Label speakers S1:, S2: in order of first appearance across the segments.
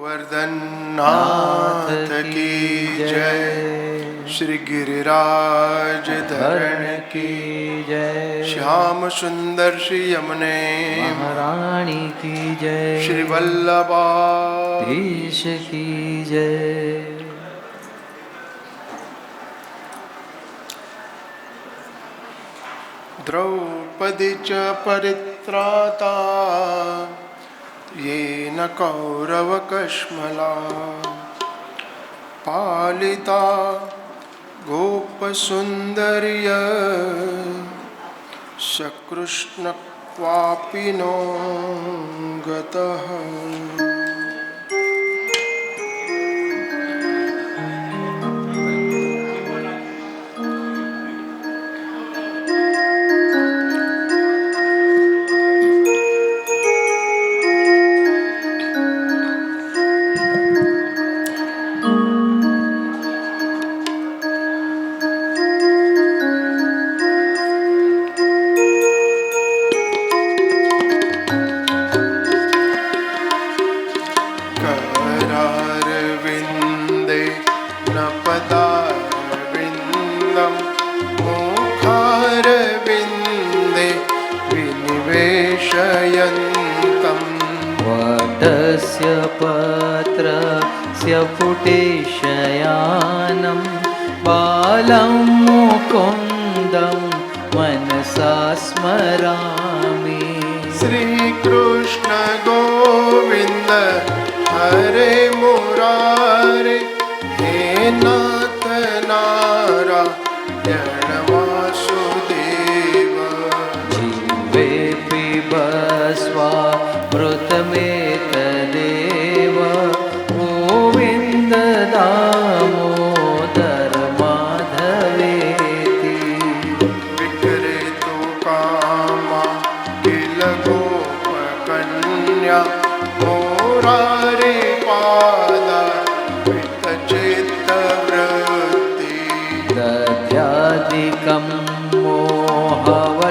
S1: गोवर्धननाथ की जय। श्री गिरिराज धरण की
S2: जय।
S1: श्याम सुंदर श्री यमुने
S2: महारानी की जय।
S1: श्री वल्लभाधीश
S2: की जय।
S1: द्रौपदी च परित्राता येन कौरवकश्मला पालिता गोपसुन्दर्य सकृष्ण क्वापि नो गतः।
S2: वटस्य पत्रस्य पुटेशयानं बालं मुकुन्दं मनसा स्मरामि।
S1: श्रीकृष्ण गोविन्द हरे मुरारे हे नाथ नारायण वासुदेव।
S2: जीवे पिबस्वा मृतमेतदेव गोविन्द दामोदर माधवेति।
S1: विक्रेतु कामा किल गोपकन्या मुरारे पादा वितचित्तवृत्ति।
S2: दध्यादिकं मोहवशादवोचद्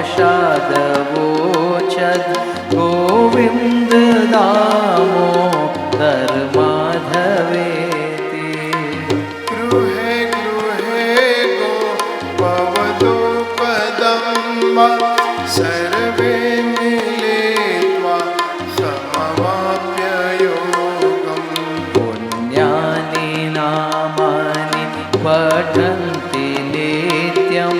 S2: गोविन्द दामोदर माधवेति।
S1: गृहे गृहे गोपवधू पदम्बा सर्वे मिलित्वा समवाप्य योगम्।
S2: पुण्यानि नामानि पठन्ति नित्यं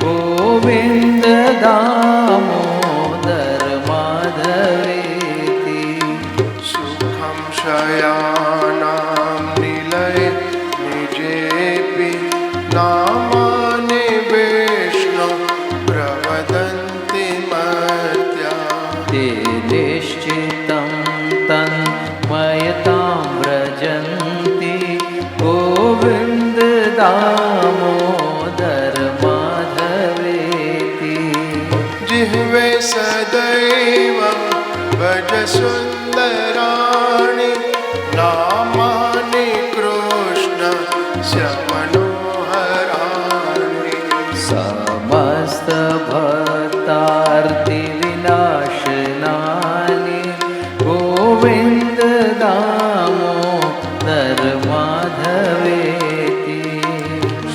S2: गोविन्द दामोदर माधवेति।
S1: सुखं शयानां निलये निजेऽपि नामानि विष्णु प्रवदन्ति मर्त्या।
S2: ते निश्चितं तन्मयतां व्रजन्ति गोविन्द दामोदर माधवेति।
S1: जिह्वे सदैव भज सुन्दराणि नामानि कृष्णस्य मनोहराणि।
S2: समस्तभक्तार्तिविनाशनानि गोविन्द दामोदर माधवेति।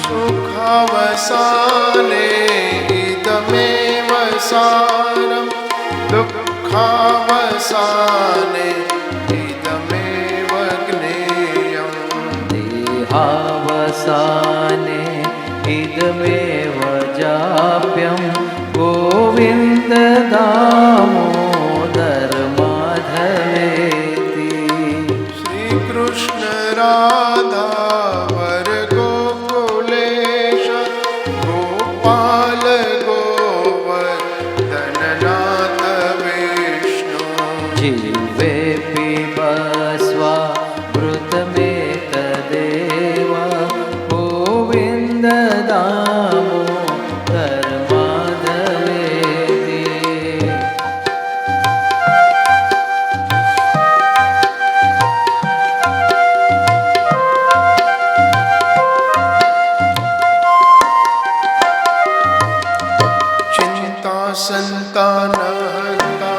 S1: सुखावसाने इदमेव सारं दुःखावसाने इदमेव ज्ञेयम्।
S2: देहावसाने इदमेव जाप्यं गोविन्द दामोदर माधवेति।
S1: श्रीकृष्ण राधा वर गोकुलेश गोपाल गोवर्धननाथ विष्णु।
S2: जीवे पिबस्वा मृतमेतदेव गोविन्द दामोदर माधवेति।
S1: चिन्ता सन्तानहन्ता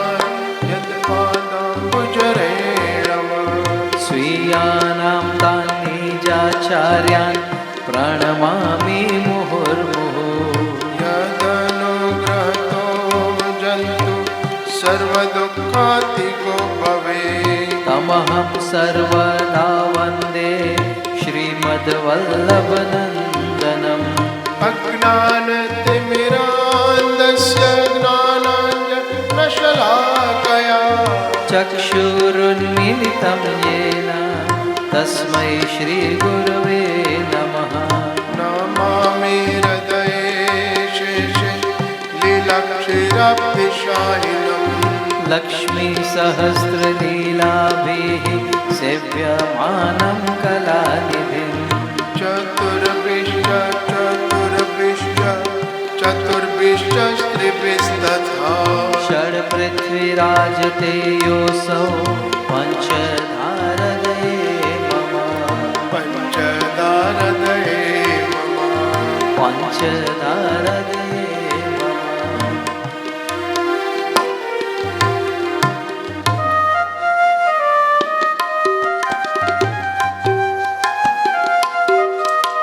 S1: यत्पादाम्बुजरेणम
S2: यदीन्द्राचार्यान् प्रणमामि मुहुर्मुहुः
S1: यदनुग्रहतो जन्तु सर्वदुःखातिको भवेत्
S2: तमहं सर्वदा वन्दे श्रीमद्वल्लभनन्दनम्
S1: अज्ञानतिमिरान्धस्य ज्ञानाञ्जनशलाकया
S2: चक्षुरुन्मिलितं येन तस्मै श्रीगुरवे नमः
S1: नमामि हृदये शेषे लीलाक्षीराब्धिशायिनम्
S2: लक्ष्मीसहस्रलीलाभिः सेव्यमानं कलानिधिम्
S1: चतुर्भिश्च स्त्रिभिस्तथा
S2: षड्पृथ्वीराजतेयोऽसौ पञ्चधारदये मम
S1: पञ्चदारदये मम
S2: पञ्चधारदये मम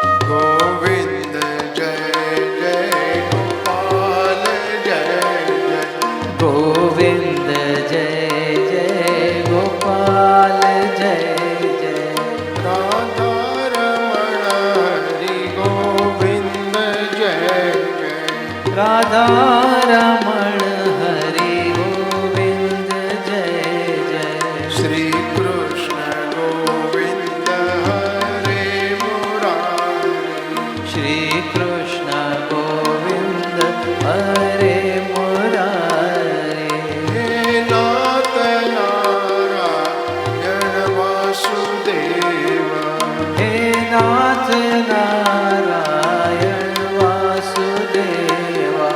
S1: गोविन्द जय जय गोपाल जय जय
S2: गोविन्द जय जय गोपाल जय जय
S1: राधारमण हरि गोविन्द जय जय
S2: राधारमण हरि गोविन्द जय जय
S1: श्रीकृष्ण गोविन्द हरे मुरारे
S2: श्रीकृष्ण गोविन्द हरे मुरारे
S1: हे नाथ नारायण वासुदेव
S2: हे नाथ नारायण वासुदेवा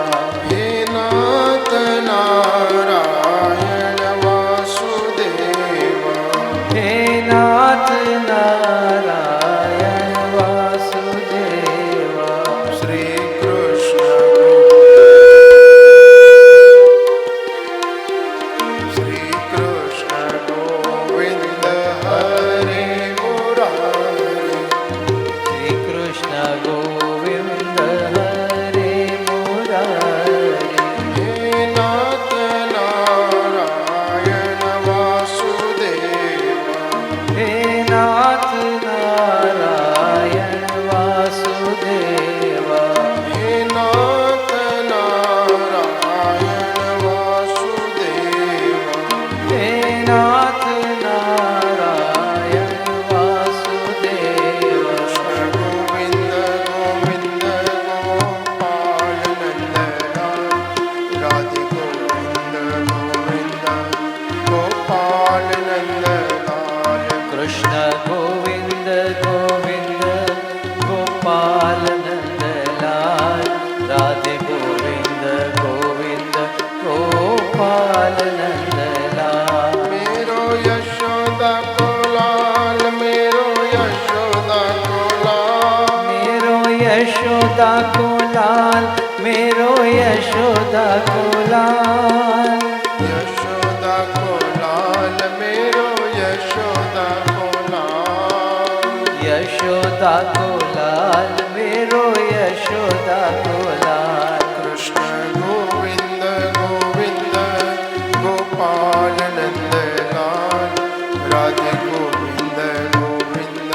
S1: हे नाथ नारायण वासुदेव
S2: हे नाथ नारायण वासुदेवा
S1: श्रीकृष्ण श्रीकृष्ण गोविन्द हरे मुरारे
S2: श्रीकृष्ण गोविन्द हरे मुरारे
S1: हे नाथ नारायण वासुदेव
S2: हे नाथ नारायण वासुदेवा
S1: हे नाथ नारायण वासुदेव
S2: हे नाथ नारायण वासुदेवा
S1: गोविन्द गोविन्द गोपाल नन्दना राधे गोविन्द गोविन्द गोपाल नन्दलाल
S2: कृष्ण गोविन्द गोविन्द गोपाल नन्दलाल राधे गोविन्द गोविन्द गोपाल नन्दलाल
S1: मेरो यशोदा को लाल मेरो यशोदा को लाल
S2: मेरो यशोदा को लाल मेरो यशोदा को लाल
S1: यशोदा को लाल मेरो यशोदा को लाल
S2: यशोदा को लाल मेरो यशोदा को लाल
S1: कृष्ण गोविन्द गोविन्द गोपाल नन्दलाल राधे गोविन्द गोविन्द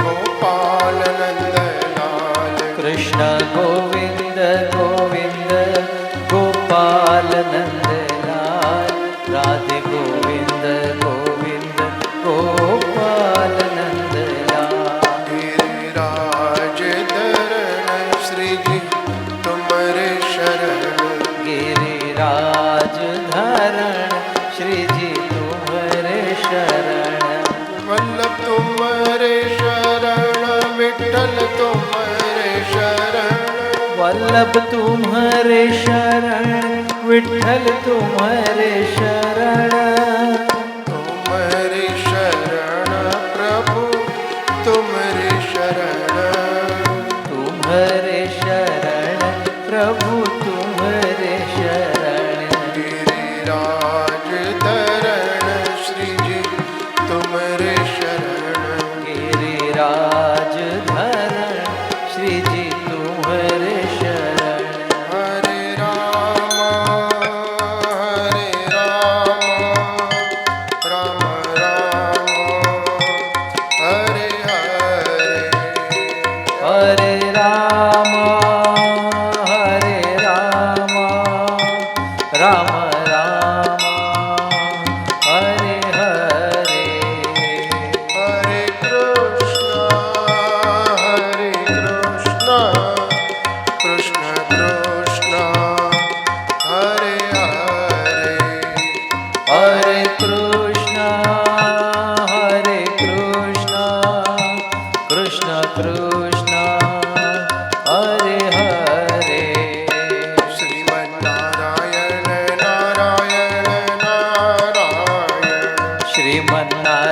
S1: गोपाल नन्दलाल
S2: कृष्ण गोविन्द गोविन्द गोपाल नन्दलाल राधे गोविन्द गोविन्द गोपाल नन्दलाल
S1: गिरिराज धरण श्रीजी तुम्हारे शरण
S2: गिरिराज धरण श्रीजी तुम्हारे शरण
S1: वल्लभ तुम्हारे शरण विठ्ठल तुम्हारे शरण
S2: वल्लभ तुम्हारे शरण विठ्ठल तुम्हारे शरण
S1: तुम्हारे शरण प्रभु तुम्हारे शरण
S2: तुम्हारे शरण प्रभु तुम्हारे शरण
S1: गिरिराज धरण श्रीजी तुम्हारे शरण
S2: गिरिराज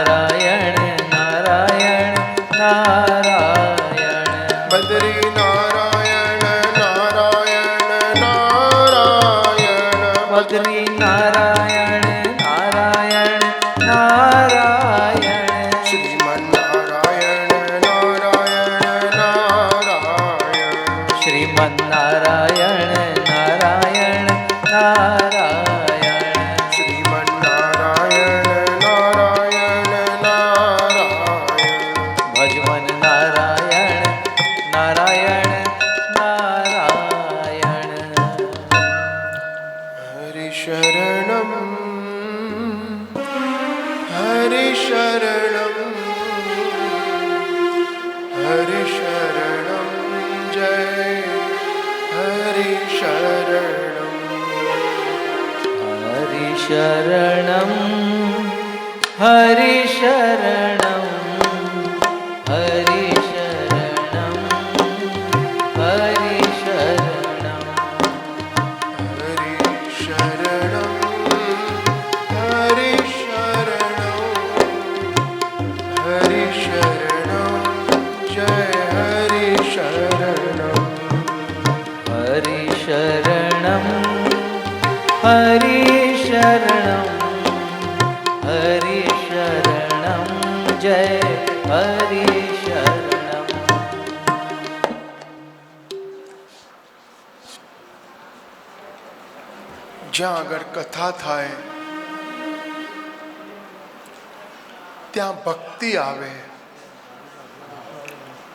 S2: નારાયણ નારાયણ નારાયણ
S1: બદ્રી નારાયણ નારાયણ નારાયણ
S2: બદ્રી નારાયણ નારાયણ નારાયણ
S1: શ્રીમન નારાયણ નારાયણ નારાયણ
S2: શ્રીમન નારાયણ નારાયણ નારાયણ
S1: શ્રીમન નારાયણ નારાયણ નારાયણ
S2: ભજમન નારાયણ નારાયણ નારાયણ
S1: હરિશરણમ હરિશરણમ હરિશરણમ જય હરિશરણમ
S2: હરિશરણમ હરિશરણમ હરિશરણમ હરિશરણમ
S1: હરિશરણમ હરિશરણમ હરિશરણમ જય હરિશરણમ
S2: હરિશરણમ હરિશરણમ હરિશરણમ જય હરિશરણમ
S1: જ્યાં આગળ કથા થાય ત્યાં ભક્તિ આવે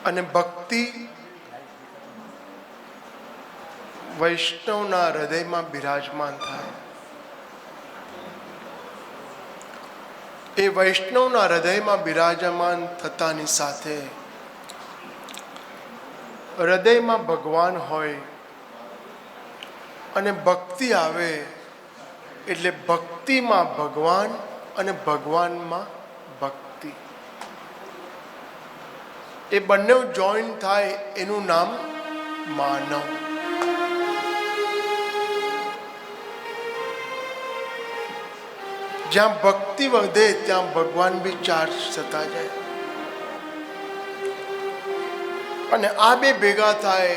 S1: અને ભક્તિ વૈષ્ણવના હૃદયમાં બિરાજમાન થાય. એ વૈષ્ણવના હૃદયમાં બિરાજમાન થતાની સાથે હૃદયમાં ભગવાન હોય અને ભક્તિ આવે એટલે ભક્તિમાં ભગવાન અને ભગવાનમાં ભક્તિ, એ બંને જોઈન થાય એનું નામ માનવ. જ્યાં ભક્તિ વધે ત્યાં ભગવાન બી ચાર્જ થતા જાય અને આ બે ભેગા થાય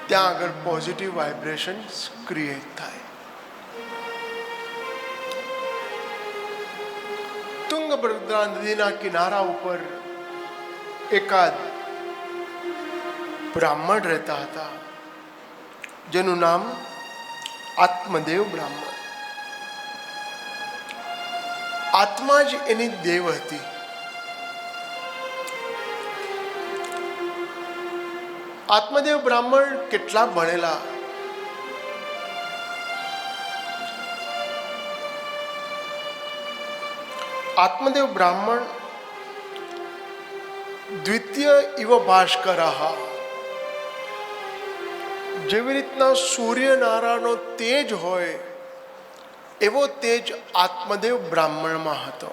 S1: ત્યાં આગળ પોઝિટિવ વાઇબ્રેશન્સ ક્રિએટ થાય. તુંગભદ્રા નદીના કિનારા ઉપર એકાદ બ્રાહ્મણ રહેતા હતા જેનું નામ આત્મદેવ બ્રાહ્મણ. આત્મા જ એની દેવ હતી. આત્મદેવ બ્રાહ્મણ કેટલા ભણેલા, આત્મદેવ બ્રાહ્મણ દ્વિતીય ઇવ ભાસ્કરઃ, જેવી રીતના સૂર્યનારાયણનો તેજ હોય એવો તેજ આત્મદેવ બ્રાહ્મણમાં હતો.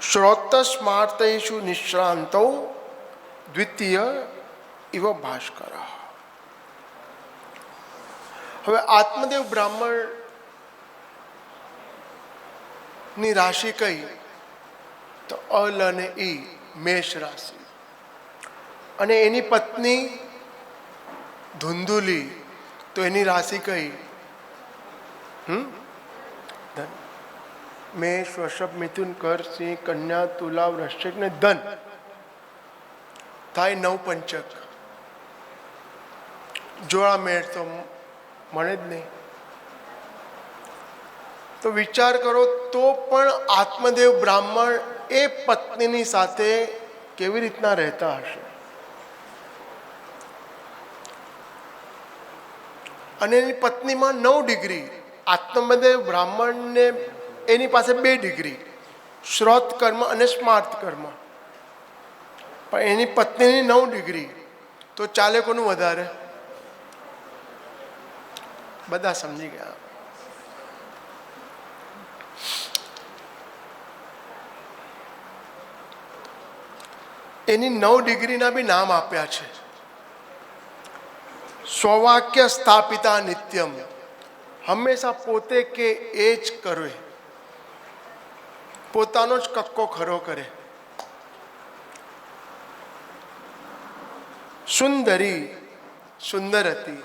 S1: શ્રોત સ્માર્તેષુ નિશ્રાંતો દ્વિતીય ઇવ ભાસ્કર. હવે આત્મદેવ બ્રાહ્મણ ની રાશિ કઈ તો અલ અને ઈ, મેષ રાશિ, અને એની પત્ની ધુંધુલી, તો એની રાશિ કઈ ધન. મેષ, વૃષભ, મિથુન, કર, સિંહ, કન્યા, તુલા, વૃશ્ચિક ને ધન થાય 9 પંચક. જોડા મેળ તો મળે જ નહીં. તો વિચાર કરો તો પણ આત્મદેવ બ્રાહ્મણ એ પત્નીની સાથે કેવી રીતના રહેતા હશે. અને એની પત્નીમાં 9 ડિગ્રી. આત્મદેવ બ્રાહ્મણને એની પાસે 2 ડિગ્રી, શ્રોત કર્મ અને સ્માર્ત કર્મ, પણ એની પત્નીની 9 ડિગ્રી. તો ચાલે કોનું વધારે? બધા સમજી ગયા. એની 9 ડિગ્રીના બી નામ આપ્યા છે. સ્વવાક્ય સ્થાપિતા નિત્યમ, હંમેશા પોતે કે એ જ કરે, પોતાનો જ કક્કો ખરો કરે. સુંદરી સુંદર હતી,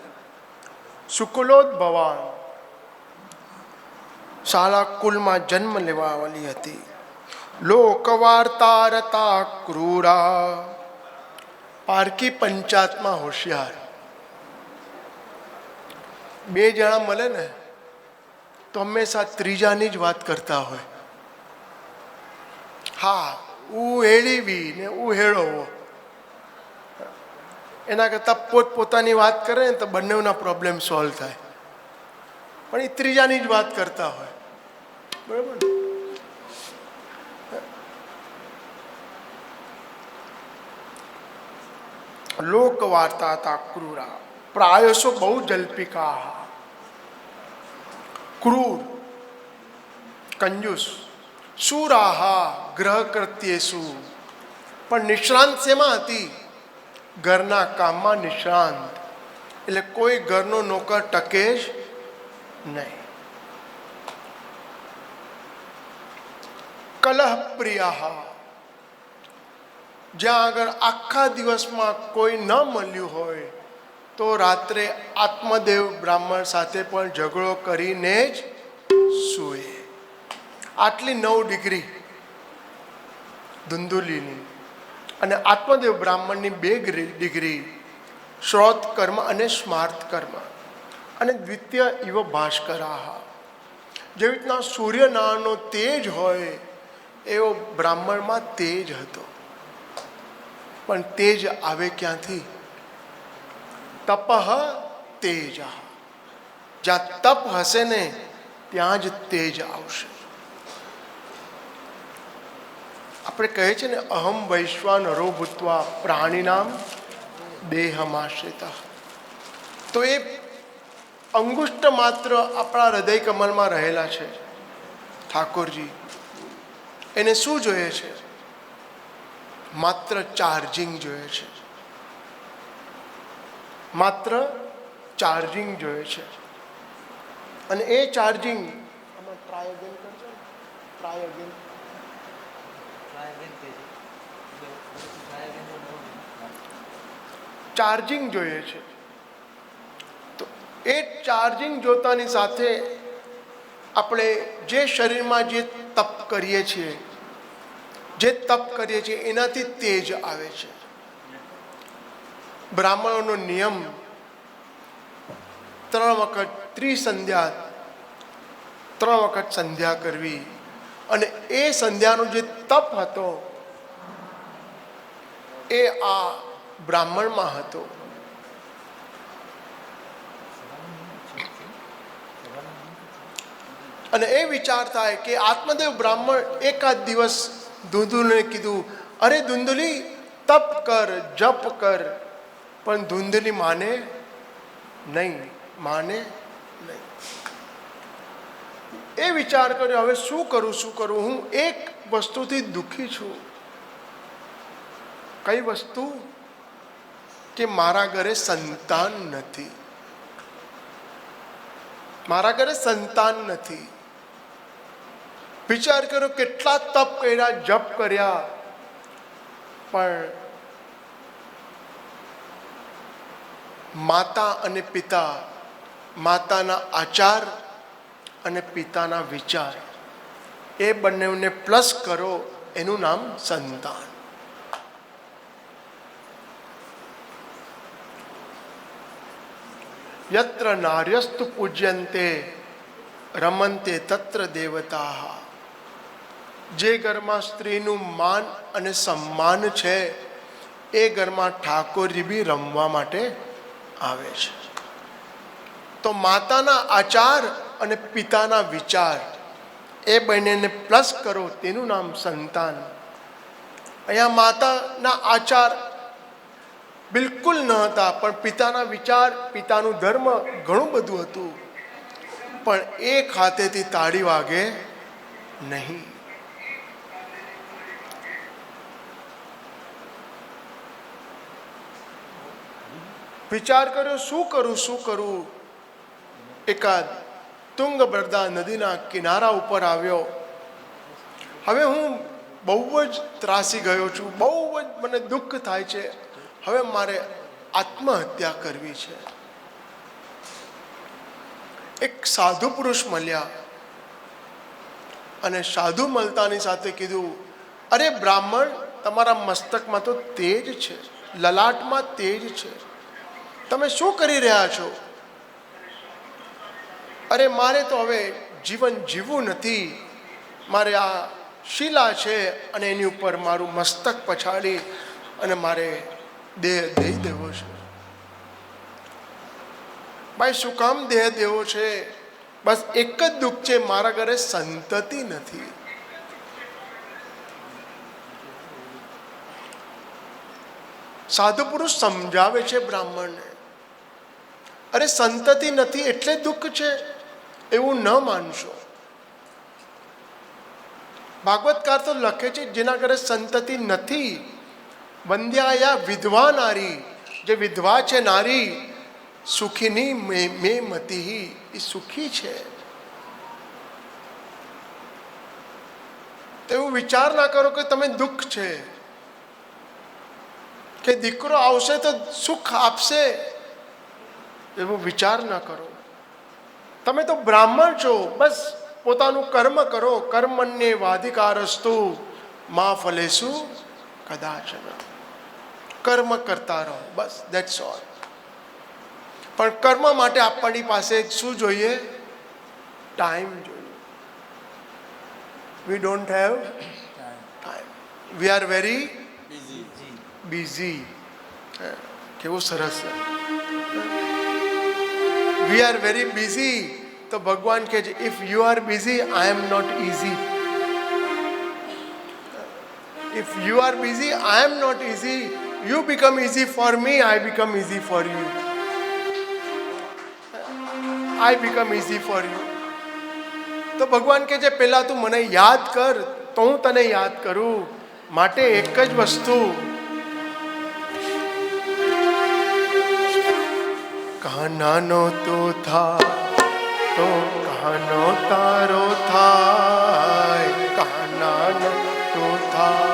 S1: શુક્લોદભવાન શાળા કુલમાં જન્મ લેવા વાળી હતી. લોકવાર્તા રતા ક્રૂરા, પારકી પંચાયતમાં હોશિયાર. બે જણા મળે ને તો હંમેશા ત્રીજાની જ વાત કરતા હોય. હા, હું હેળીવી ને હું હેળોવો. એના કરતાં પોતપોતાની વાત કરે ને તો બંનેના પ્રોબ્લેમ સોલ્વ થાય. પણ એ ત્રીજાની જ વાત કરતા હોય. બરાબર ને? લોકવાર્તા હતા ક્રૂરા, પ્રાયસો બહુ જલ્પિકા. ક્રૂર, કંજૂસ. સુરાહા ગ્રહ કૃત્યેસુ, પણ નિષ્ણાંત શેમાં હતી? ઘરના કામમાં નિષ્ણાંત. એટલે કોઈ ઘરનો નોકર ટકે જ નહીં. કલહ પ્રિયા, જ્યાં આગળ આખા દિવસમાં કોઈ ન મળ્યું હોય તો રાત્રે આત્મદેવ બ્રાહ્મણ સાથે પણ ઝઘડો કરીને જ સૂએ. આટલી 9 ડિગ્રી ધુંધુલીની. અને આત્મદેવ બ્રાહ્મણની 2 ડિગ્રી શ્રોત કર્મ અને સ્માર્ત કર્મ. અને દ્વિતીય ઇવ ભાસ્કરાહ, જેવી રીતના સૂર્યનારાયણનો તેજ હોય એવો બ્રાહ્મણમાં તેજ હતો. પણ તેજ આવે ક્યાંથી? તપઃ તેજ. જ્યાં તપ હશે ને ત્યાં જ તેજ આવશે. આપણે કહીએ છીએ ને, અહમ વૈશ્વાનરો ભૂત્વા પ્રાણીનામ દેહમાશ્રિતઃ. તો એ અંગુષ્ટ માત્ર આપણા હૃદય કમલમાં રહેલા છે ઠાકોરજી. એને શું જોઈએ છે? માત્ર ચાર્જિંગ જોઈએ છે. માત્ર ચાર્જિંગ જોઈએ છે. અને એ ચાર્જિંગ, આમાં ટ્રાય અગેન કરજો, ટ્રાય અગેન. ચાર્જિંગ જોઈએ છે. તો એ ચાર્જિંગ જોતાની સાથે આપણે જે શરીરમાં જે તપ કરીએ છીએ, એનાથી તેજ આવે છે. બ્રાહ્મણોનો નિયમ 3 વખત ત્રિસંધ્યા, 3 વખત સંધ્યા કરવી. અને એ સંધ્યાનો જે તપ હતો એ આ બ્રાહ્મણમાં હતો. અને એ વિચાર થાય કે આત્મદેવ બ્રાહ્મણ એકાદ દિવસ ધૂંધુલીને કીધું, અરે ધૂંધુલી તપ કર, જપ કર. પણ ધૂંધલી માને નહીં. એ વિચાર કર્યો, હવે શું કરું? હું એક વસ્તુથી દુઃખી છું. કઈ વસ્તુ? કે મારા ઘરે સંતાન નથી. વિચાર કર્યો, કેટલા તપ કર્યા, જપ કર્યા, પણ માતા અને પિતા, માતાના આચાર અને પિતાના વિચાર, એ બંનેને પ્લસ કરો, એનું નામ સંતાન. યત્ર નાર્યસ્તુ પૂજ્યંતે રમંતે તત્ર દેવતા. જે ઘરમાં સ્ત્રીનું માન અને સન્માન છે એ ઘરમાં ઠાકોરજી બી રમવા માટે આવે છે. તો માતાના આચાર અને પિતાના વિચાર, એ બંનેને પ્લસ કરો, તેનું નામ સંતાન. અહીંયા માતાના આચાર બિલકુલ ન હતા, પણ પિતાના વિચાર, પિતાનું ધર્મ ઘણું બધું હતું, પણ એક હાથેથી તાળી વાગે નહીં. વિચાર કર્યો, શું કરું? એકાદ તુંગભદ્રા નદીના કિનારા ઉપર આવ્યો. હવે હું બહુ જ ત્રાસી ગયો છું, બહુ જ મને દુઃખ થાય છે. હવે મારે આત્મહત્યા કરવી છે. એક સાધુ પુરુષ મળ્યા અને સાધુ મળતાની સાથે કીધું, અરે બ્રાહ્મણ, તમારા મસ્તકમાં તો તેજ છે, લલાટમાં તેજ છે, તમે શું કરી રહ્યા છો? અરે મારે તો હવે જીવન જીવવું નથી, મારે આ શિલા છે અને એની ઉપર મારું મસ્તક પછાડી અને મારે દેહ દઈ દેવો છે. ભાઈ, શું કામ દેહ દેવો છે? બસ એક જ દુઃખ છે, મારા ઘરે સંતતિ નથી. સાધુ પુરુષ સમજાવે છે બ્રાહ્મણને, અરે સંતતિ નથી એટલે દુઃખ છે એવું ન માનશો. ભાગવતકાર તો લખે છે જેના ઘરે સંતતિ નથી, વંદ્યાયા વિધવા નારી, જે વિધવા છે નારી, સુખીની મે મતી, એ સુખી છે. એવું વિચાર ના કરો કે તમે દુઃખ છે, કે દીકરો આવશે તો સુખ આપશે, એવો વિચાર ના કરો. તમે તો બ્રાહ્મણ છો, બસ પોતાનું કર્મ કરો. કર્મણ્યે વાધિકારસ્તુ મા ફલેષુ કદાચન. કર્મ કરતા રહો, બસ, ધેટ્સ ઓલ. પણ કર્મ માટે આપણી પાસે શું જોઈએ? ટાઈમ જોઈએ. We don't have time. We are very busy. કેવું સરસ છે. We are very busy. તો ભગવાન કહે છે, if you are busy, I am not easy. If you are busy, I am not easy. You become easy for me, I become easy for you. I become easy for you. તો ભગવાન કહે છે, પહેલા તું મને યાદ કર તો હું તને યાદ કરું. માટે એક જ વસ્તુ, કાનાનો તો થા તો કાનો તારો થાય, કાનાનો તો થા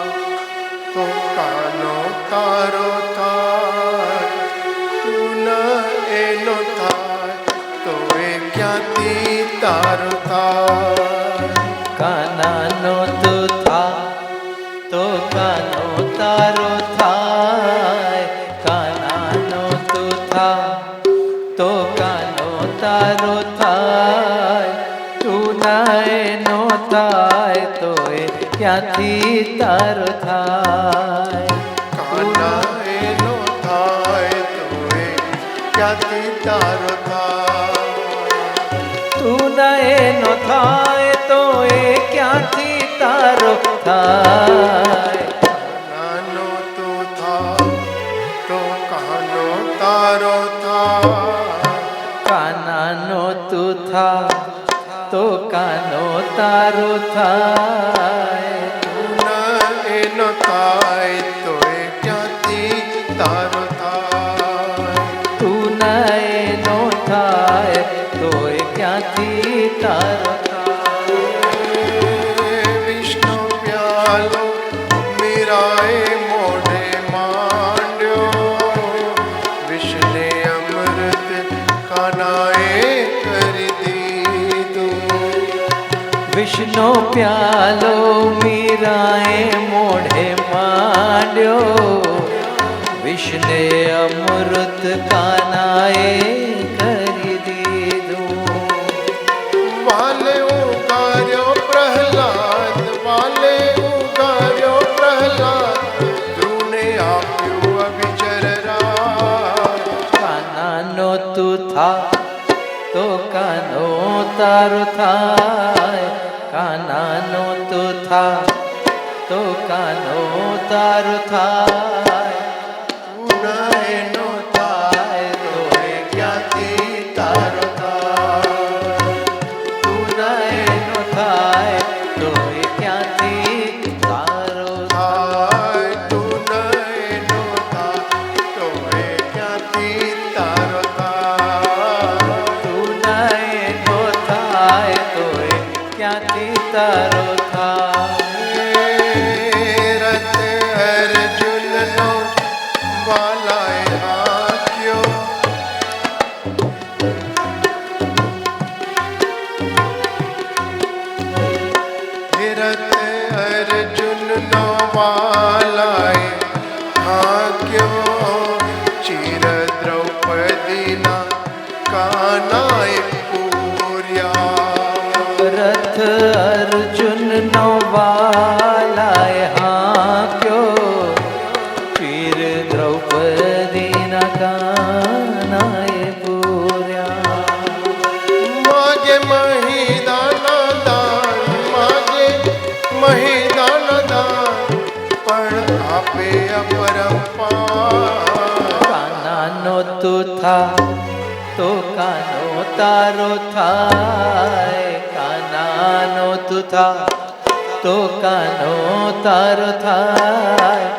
S1: તો કાનો તારો થાય, તું ન એનો થાય તો એ ક્યાંથી તારો થાય.
S2: કાનાનો તું થા તો કાનો તારો થાય, કાનાનો તું થા તો કાનો તારો થાય, તું ના એનો થાય તો એ ક્યાંથી તારો થાય.
S1: કાના એનો થાય તો એ ક્યાંથી તારો થાય.
S2: તું ના એનો થાય તો એ ક્યાંથી તારો થાય.
S1: નાનો તો થા તો કાનો તારો થાય,
S2: કાનાનો તું થા તો કાનો તારો થાય,
S1: તું એનો થાય તો એ ક્યાંથી તારો થાય.
S2: તું ના એનો થાય તો એ ક્યાંથી તારો થાય.
S1: વિષ્ણુ પ્યાલો મીરાએ મોઢે માંડ્યો, વિષને અમૃત કાનાએ કરી દીધું.
S2: વિષ્ણુ પ્યાલો મીરાએ મોઢે માંડ્યો, વિષ્ણે અમૃત કાનાએ કરી દીધું.
S1: વાલે ઉગાર્યો પ્રહલાદ, વાલે ઉગાર્યો પ્રહલાદ, ધ્રુવને આપ્યું અવિચર રાજ.
S2: કાનાનો તું થા તો કાનો તારો થાય, કાનાનો તું થા તો કાનો તારો થાય,
S1: તું એનો થાય તો એ ક્યાંથી તારો થાય.
S2: તું ના એનો થાય તો એ ક્યાંથી તારો
S1: થાય તું એનો થાય તો એ ક્યાંથી તારો થાય.
S2: તું ના એનો થાય ક્યાંથી તારો થાય
S1: રથ અર્જુનનો વાલાએ હાંક્યો રથ અર્જુનનો વાલાએ હાંક્યો ચિર દ્રૌપદીના કાનાએ પૂર્યા
S2: રથ અર્જુનનો વાલાએ હાંક્યો ચીર દ્રૌપદીના કાનાએ પૂર્યા
S1: માગે મહિદાના દાન માગે મહિદાના દાન પણ આપે અપરંપાર
S2: કાનાનો તું થા તો કાનો તારો થાય કાનાનો તું થા તો કાનો તારો થાય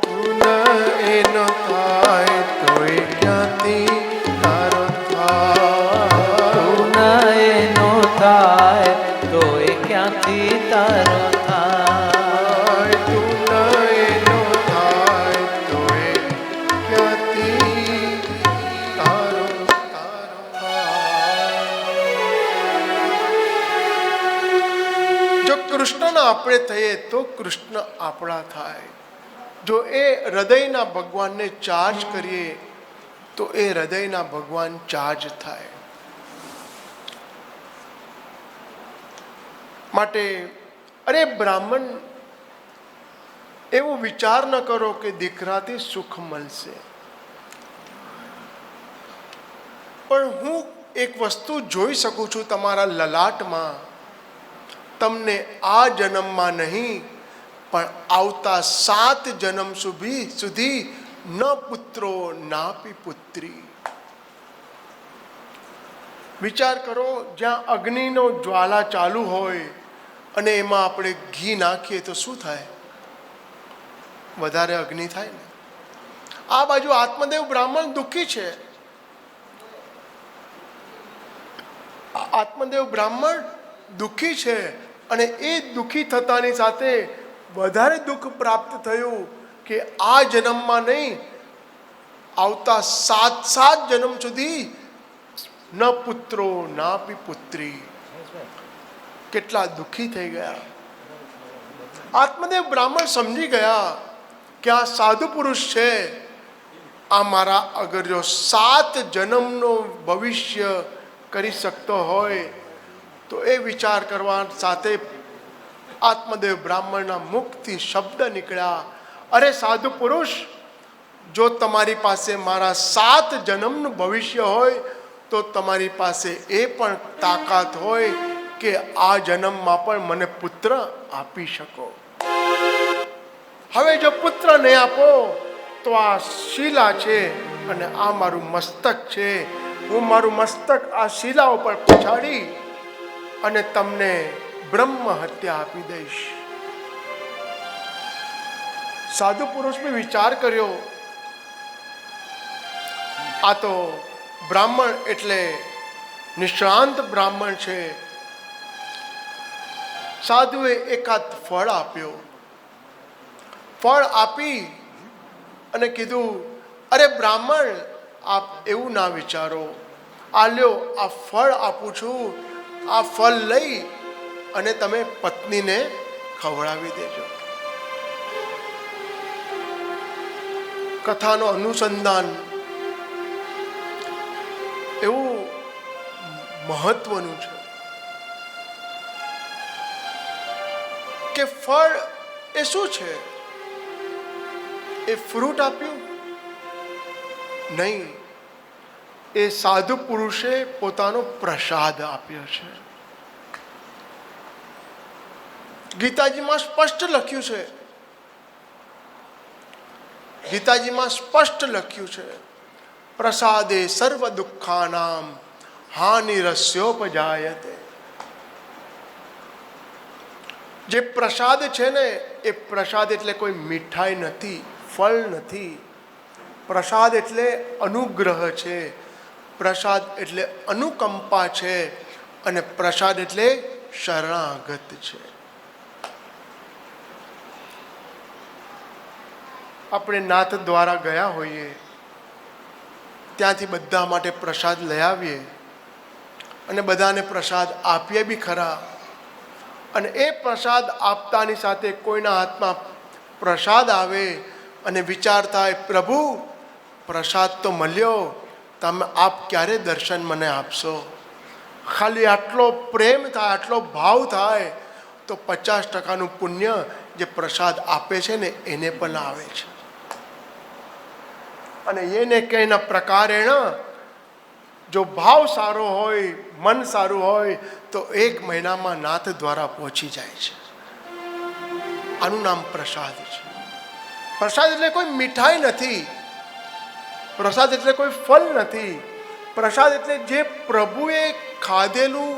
S1: તું એનો થાય તોય ક્યાંથી તારો થાય
S2: તું એનો થાય તો એ ક્યાંથી તારો થાય
S1: તું એનો થાય તોય ક્યાંથી તારો થાય જો કૃષ્ણના આપણે થઈએ તો કૃષ્ણ આપણા થાય જો એ હૃદયના ભગવાનને ચાર્જ કરીએ તો એ હૃદયના ભગવાન ચાર્જ થાય માટે અરે બ્રાહ્મણ એવો વિચાર ન કરો કે દીકરાથી સુખ મળશે પણ હું એક વસ્તુ જોઈ શકું છું તમારા લલાટમાં તમને આ જન્મમાં નહીં પણ આવતા 7 જન્મ સુધી ન પુત્રો નાપી પુત્રી વિચાર કરો જ્યાં અગ્નિનો જ્વાલા ચાલુ હોય અને એમાં આપણે ઘી નાખીએ તો શું થાય વધારે અગ્નિ થાય ને આ બાજુ આત્મદેવ બ્રાહ્મણ દુઃખી છે આત્મદેવ બ્રાહ્મણ દુઃખી છે અને એ દુઃખી થતાની સાથે વધારે દુઃખ પ્રાપ્ત થયું કે આ જન્મમાં નહીં આવતા 7 જન્મ સુધી ન પુત્રો નાપી પુત્રી કેટલા દુઃખી થઈ ગયા આત્મદેવ બ્રાહ્મણ સમજી ગયા કે આ સાધુ પુરુષ છે આ મારા અગર જો 7 જન્મનો ભવિષ્ય કરી શકતો હોય તો એ વિચાર કરવા સાથે આત્મદેવ બ્રાહ્મણના મુખથી શબ્દ નીકળ્યા અરે સાધુ પુરુષ જો તમારી પાસે મારા 7 જન્મનું ભવિષ્ય હોય તો તમારી પાસે એ પણ તાકાત હોય કે આ જન્મમાં પણ મને પુત્ર આપી શકો હવે જો પુત્ર નહીં આપો તો આ શિલા છે અને આ મારું મસ્તક છે હું મારું મસ્તક આ શિલા ઉપર પછાડી અને તમને બ્રહ્મ હત્યા આપી દઈશ સાધુ પુરુષે વિચાર કર્યો આ તો બ્રાહ્મણ એટલે નિષ્ણાંત બ્રાહ્મણ છે સાધુએ એકાદ ફળ આપ્યો ફળ આપી અને કીધું અરે બ્રાહ્મણ આપ એવું ના વિચારો આ લ્યો આ ફળ આપું છું આ ફળ લઈ અને તમે પત્નીને ખવડાવી દેજો કથાનો અનુસંધાન એવું મહત્વનું છે કે ફળ એ શું છે એ ફ્રૂટ આપ્યું નહીં એ સાધુ પુરુષે પોતાનો પ્રસાદ આપ્યો છે ગીતાજીમાં સ્પષ્ટ લખ્યું છે ગીતાજીમાં સ્પષ્ટ લખ્યું છે પ્રસાદે સર્વ દુઃખાનામ હાનિરસ્યોપજાયતે જે પ્રસાદ છે ને એ પ્રસાદ એટલે કોઈ મીઠાઈ નથી ફળ નથી પ્રસાદ એટલે અનુગ્રહ છે પ્રસાદ એટલે અનુકંપા છે અને પ્રસાદ એટલે શરણાગત છે. આપણે નાથ દ્વારા ગયા હોઈએ, ત્યાંથી બધા માટે પ્રસાદ લઈ આવીએ અને બધાને પ્રસાદ આપીએ બી ખરા. અને એ પ્રસાદ આપતાની સાથે કોઈના હાથમાં પ્રસાદ આવે અને વિચાર થાય, પ્રભુ પ્રસાદ તો મળ્યો, તમે આપ ક્યારે દર્શન મને આપશો? ખાલી આટલો પ્રેમ થાય, આટલો ભાવ થાય તો 50% પુણ્ય જે પ્રસાદ આપે છે ને એને પણ આવે છે. અને એને કઈના પ્રકારે જો ભાવ સારો હોય, મન સારું હોય તો 1 મહિનામાં નાથ દ્વારા પહોંચી જાય છે. આનું નામ પ્રસાદ છે. પ્રસાદ એટલે કોઈ મીઠાઈ નથી, પ્રસાદ એટલે કોઈ ફળ નથી. પ્રસાદ એટલે જે પ્રભુએ ખાધેલું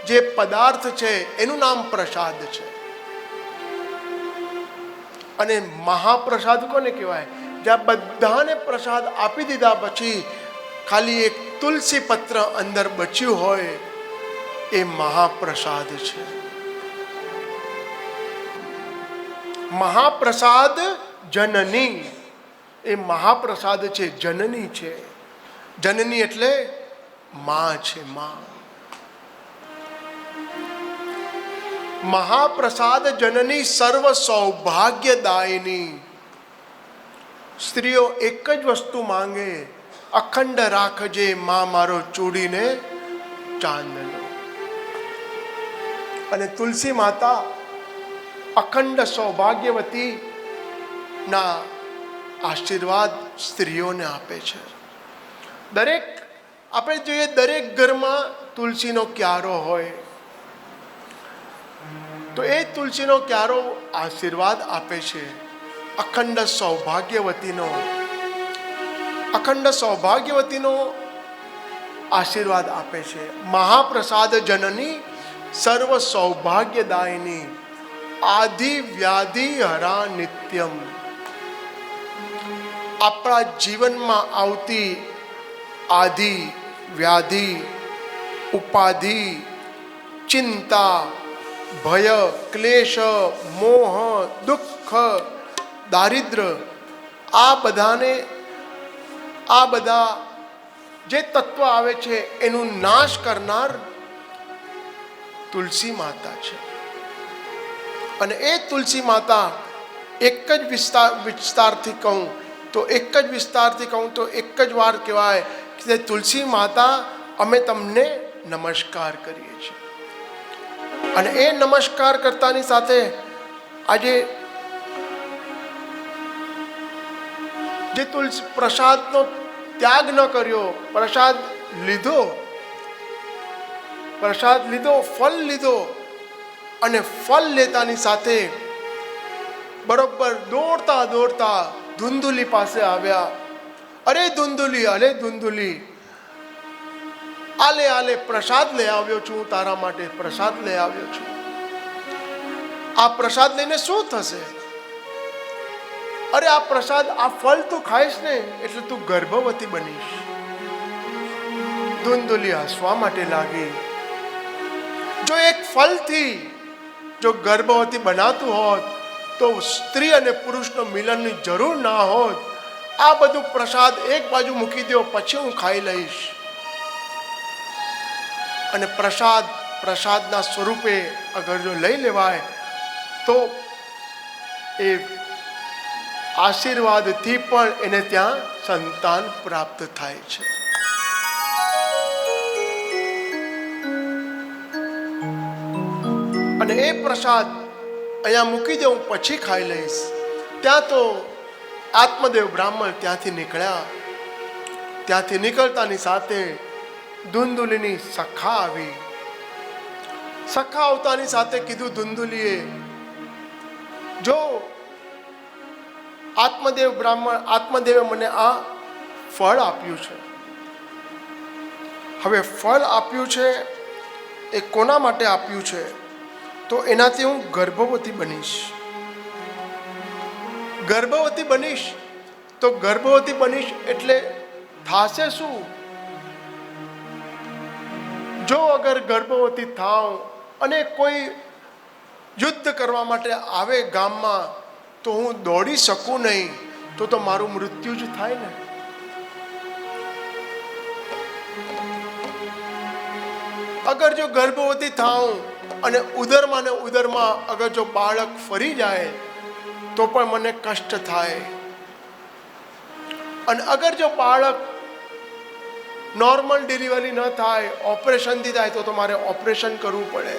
S1: જે પદાર્થ છે એનું નામ પ્રસાદ છે. અને મહાપ્રસાદ કોને કહેવાય? જ્યાં બધાને પ્રસાદ આપી દીધા પછી ખાલી એક તુલસી પત્ર અંદર બચ્યું હોય, એ મહાપ્રસાદ છે. મહાપ્રસાદ જનની, એ મહાપ્રસાદ છે, જનની છે. જનની એટલે માં છે, માં. મહાપ્રસાદ જનની સર્વ સૌભાગ્યદાયિની. સ્ત્રીઓ એક જ વસ્તુ માંગે, અખંડ રાખજે માં મારો ચૂડીને ચાંદલો. અને તુલસી માતા અખંડ સૌભાગ્યવતી ના આશીર્વાદ સ્ત્રીઓને આપે છે. દરેક આપણે જોઈએ, દરેક ઘરમાં તુલસીનો ક્યારો હોય તો એ તુલસીનો ક્યારો આશીર્વાદ આપે છે, અખંડ સૌભાગ્યવતીનો આશીર્વાદ આપે છે. મહાપ્રસાદ જનની સર્વ સૌભાગ્યદાયિની આદિ વ્યાધિ હરા નિત્યમ. આપણા જીવનમાં આવતી આદિ વ્યાધિ, ઉપાધિ, ચિંતા, ભય, ક્લેશ, મોહ, દુઃખ, દારિદ્ર, આ બધા જે તત્વ આવે છે એનું નાશ કરનાર તુલસી માતા છે. અને એ તુલસી માતા એક જ વિસ્તારથી કહું તો એક જ વાર કહેવાય કે તુલસી માતા અમે તમને નમસ્કાર કરીએ છીએ. અને એ નમસ્કાર કરતાની સાથે આજે જે તુલસી પ્રસાદનો ત્યાગ ન કર્યો, પ્રસાદ લીધો, ફળ લીધો, અને ફળ લેતાની સાથે બરોબર દોડતા ધુંધુલી પાસે આવ્યા. અરે ધુંધુલી, આલે પ્રસાદ લઈ આવ્યો છું, તારા માટે પ્રસાદ લઈ આવ્યો છું. આ પ્રસાદ લઈને શું થશે? અરે આ પ્રસાદ, આ ફળ તું ખાઈશ ને એટલે તું ગર્ભવતી બનીશ. ધુંધુલી હસવા માટે લાગી. જો એક ફળથી જો ગર્ભવતી બનાતું હોત તો સ્ત્રી અને પુરુષનો મિલનની જરૂર ના હોત. આ બધું પ્રસાદ એક બાજુ મૂકી દો, પછી હું ખાઈ લઈશ. અને પ્રસાદના સ્વરૂપે અગર જો લઈ લેવાય તો એ આશીર્વાદથી પણ એને ત્યાં સંતાન પ્રાપ્ત થાય છે. અને એ પ્રસાદ અહીંયા મૂકી દઉં, પછી ખાઈ લઈશ. ત્યાં તો આત્મદેવ બ્રાહ્મણ ત્યાંથી નીકળ્યા. ત્યાંથી નીકળતાની સાથે ધુંધુલીની સખા આવી. સખા આવતાની સાથે કીધું ધુંધુલીએ, જો આત્મદેવે મને આ ફળ આપ્યું છે. હવે ફળ આપ્યું છે એ કોના માટે આપ્યું છે? તો એનાથી હું ગર્ભવતી બનીશ. તો ગર્ભવતી બનીશ એટલે થાશે શું? જો અગર ગર્ભવતી થાવ અને કોઈ યુદ્ધ કરવા માટે આવે ગામમાં, તો હું દોડી શકું નહીં, તો મારું મૃત્યુ જ થાય ને. અગર જો ગર્ભવતી થાઉં અને ઉદરમાં ને ઉદરમાં અગર જો બાળક ફરી જાય તો પણ મને કષ્ટ થાય. અને અગર જો બાળક નોર્મલ ડિલિવરી ન થાય, ઓપરેશનથી થાય, તો મારે ઓપરેશન કરવું પડે.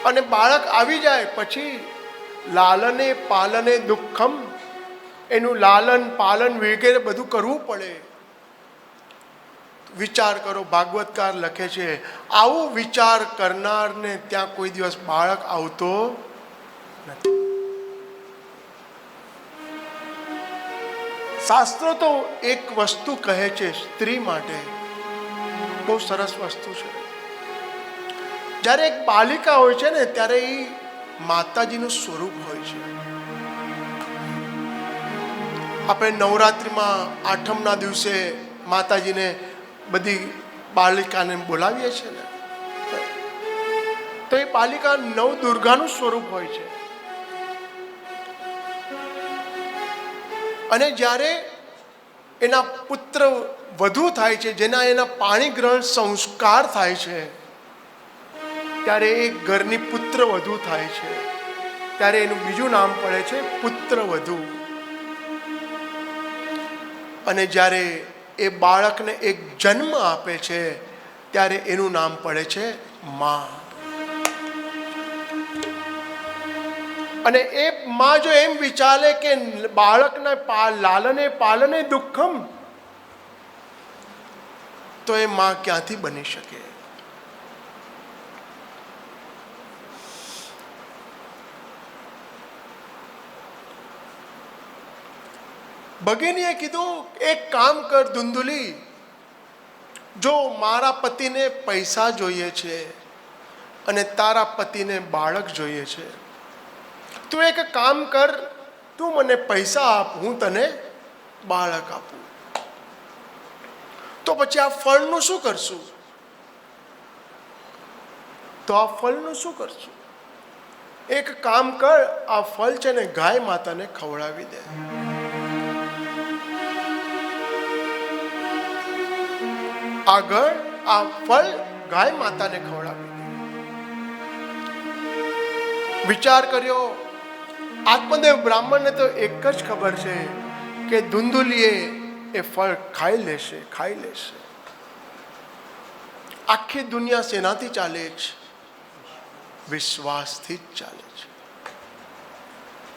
S1: અને બાળક આવી જાય પછી લાલને પાલને દુઃખમ, એનું લાલન પાલન વગેરે બધું કરવું પડે. વિચાર કરો, ભાગવતકાર લખે છે, આવું વિચાર કરનારને ત્યાં કોઈ દિવસ બાળક આવતો નથી. શાસ્ત્રો તો એક વસ્તુ કહે છે સ્ત્રી માટે, બહુ સરસ વસ્તુ છે. જ્યારે એક બાલિકા હોય છે ને, ત્યારે એ માતાજીનું સ્વરૂપ હોય છે. આપણે નવરાત્રિમાં આઠમના દિવસે માતાજીને બધી બાલિકાને બોલાવીએ છીએ ને, તો એ બાલિકા નવદુર્ગાનું સ્વરૂપ હોય છે. અને જ્યારે એના પુત્ર વધુ થાય છે, જેના એના પાણી ગ્રહણ સંસ્કાર થાય છે, ત્યારે એ ઘરની પુત્ર વધુ થાય છે, ત્યારે એનું બીજું નામ પડે છે પુત્ર વધુ. અને જ્યારે એ બાળકને એક જન્મ આપે છે, ત્યારે એનું નામ પડે છે માં. અને એ માં જો એમ વિચારે કે બાળકના લાલને પાલને દુઃખમ, તો એ માં ક્યાંથી બની શકે? ભગિનીએ કીધું, એક કામ કર ધુંધુલી, જો મારા પતિને પૈસા જોઈએ છે અને તારા પતિને બાળક જોઈએ છે, તું એક કામ કર, તું મને પૈસા આપ, હું તને બાળક આપું. તો પછી આ ફળનું શું કરશું? એક કામ કર, આ ફળ છે ને ગાય માતાને ખવડાવી દે. આગળ આ ફળ ગાય માતાને ખવડાવી દે. વિચાર કર્યો, આત્મદેવ બ્રાહ્મણને તો એક જ ખબર છે કે ધુંધુલીએ એ ફળ ખાઈ લેશે. આખી દુનિયા શેનાથી ચાલે છે? વિશ્વાસથી જ ચાલે છે.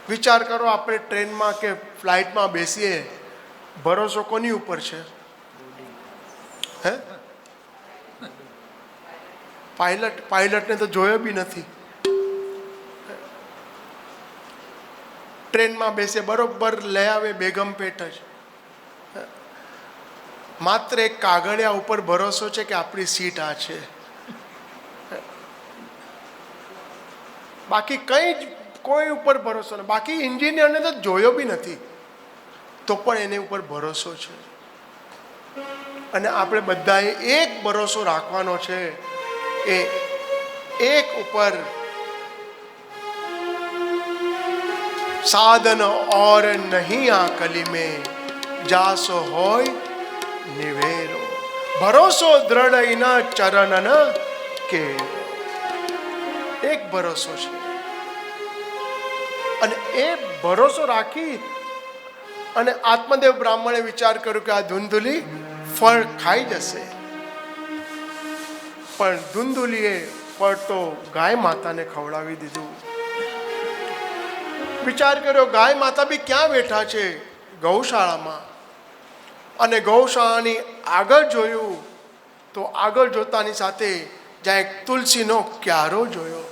S1: વિચાર કરો, આપણે ટ્રેનમાં કે ફ્લાઇટમાં બેસીએ, ભરોસો કોની ઉપર છે? હે? પાયલટને તો જોયો બી નથી. ટ્રેનમાં બેસે, બરોબર લઈ આવે બેગમ પેટ જ. માત્ર એક કાગળિયા ઉપર ભરોસો છે કે આપણી સીટ આ છે, બાકી કોઈ ઉપર ભરોસો નહીં. બાકી એન્જિનિયરને તો જોયો બી નથી, તો પણ એને ઉપર ભરોસો છે. અને આપણે બધાએ એક ભરોસો રાખવાનો છે, એ એક ઉપર. સાધન ઓર નહીં આ કલી મેં, જાસો હોય નિવેરો, ભરોસો દ્રઢ ઇના ચરણ કે. એક ભરોસો છે, અને એ ભરોસો રાખી અને આત્મદેવ બ્રાહ્મણે વિચાર કર્યો કે આ ધુંધુલી ફળ ખાઈ જશે. પણ ધુંધુલીએ ફળ તો ગાય માતાને ખવડાવી દીધું. વિચાર કર્યો, ગાય માતા બી ક્યાં બેઠા છે? ગૌશાળામાં. અને ગૌશાળાની આગળ જોયું તો આગળ જોતાની સાથે જ્યાં એક તુલસીનો ક્યારો જોયો.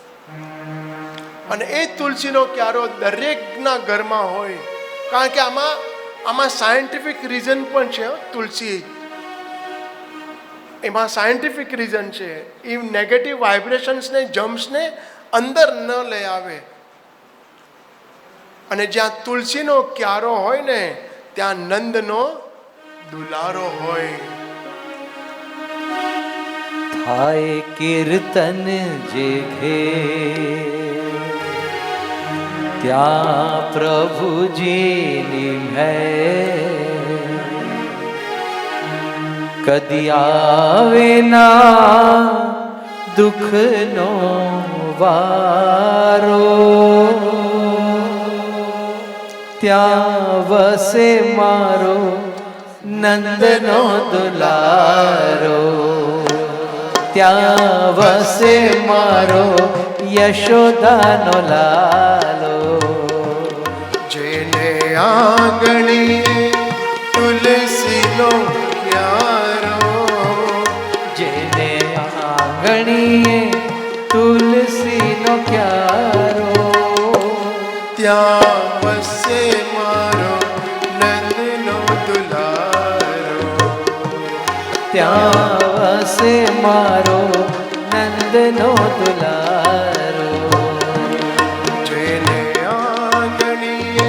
S1: અને એ તુલસીનો ક્યારો દરેકના ઘરમાં હોય, કારણ કે આમાં સાયન્ટિફિક રીઝન પણ છે. તુલસી, એમાં સાયન્ટિફિક રીઝન છે. એ નેગેટિવ વાઇબ્રેશન્સને, જમ્પ્સને અંદર ન લઈ આવે. અને જ્યાં તુલસીનો ક્યારો હોય ને, ત્યાં નંદનો દુલારો હોય.
S2: થાય કીર્તન જે ઘેર, ત્યાં પ્રભુજીની મહેર કદી આવે ના દુઃખનો વારો, ત્યાં વસે મારો નંદનો દુલારો, ત્યાં વસે મારો યશોદાનો લાલો.
S1: જેને આંગણીએ તુલસીનો ક્યારો,
S2: જેને આંગણીએ તુલસીનો ક્યારો,
S1: ત્યાં વસે મારો નંદનો દુલારો,
S2: ત્યાં વસે મારો નંદનો દુલારો.
S1: જેને આંગણીએ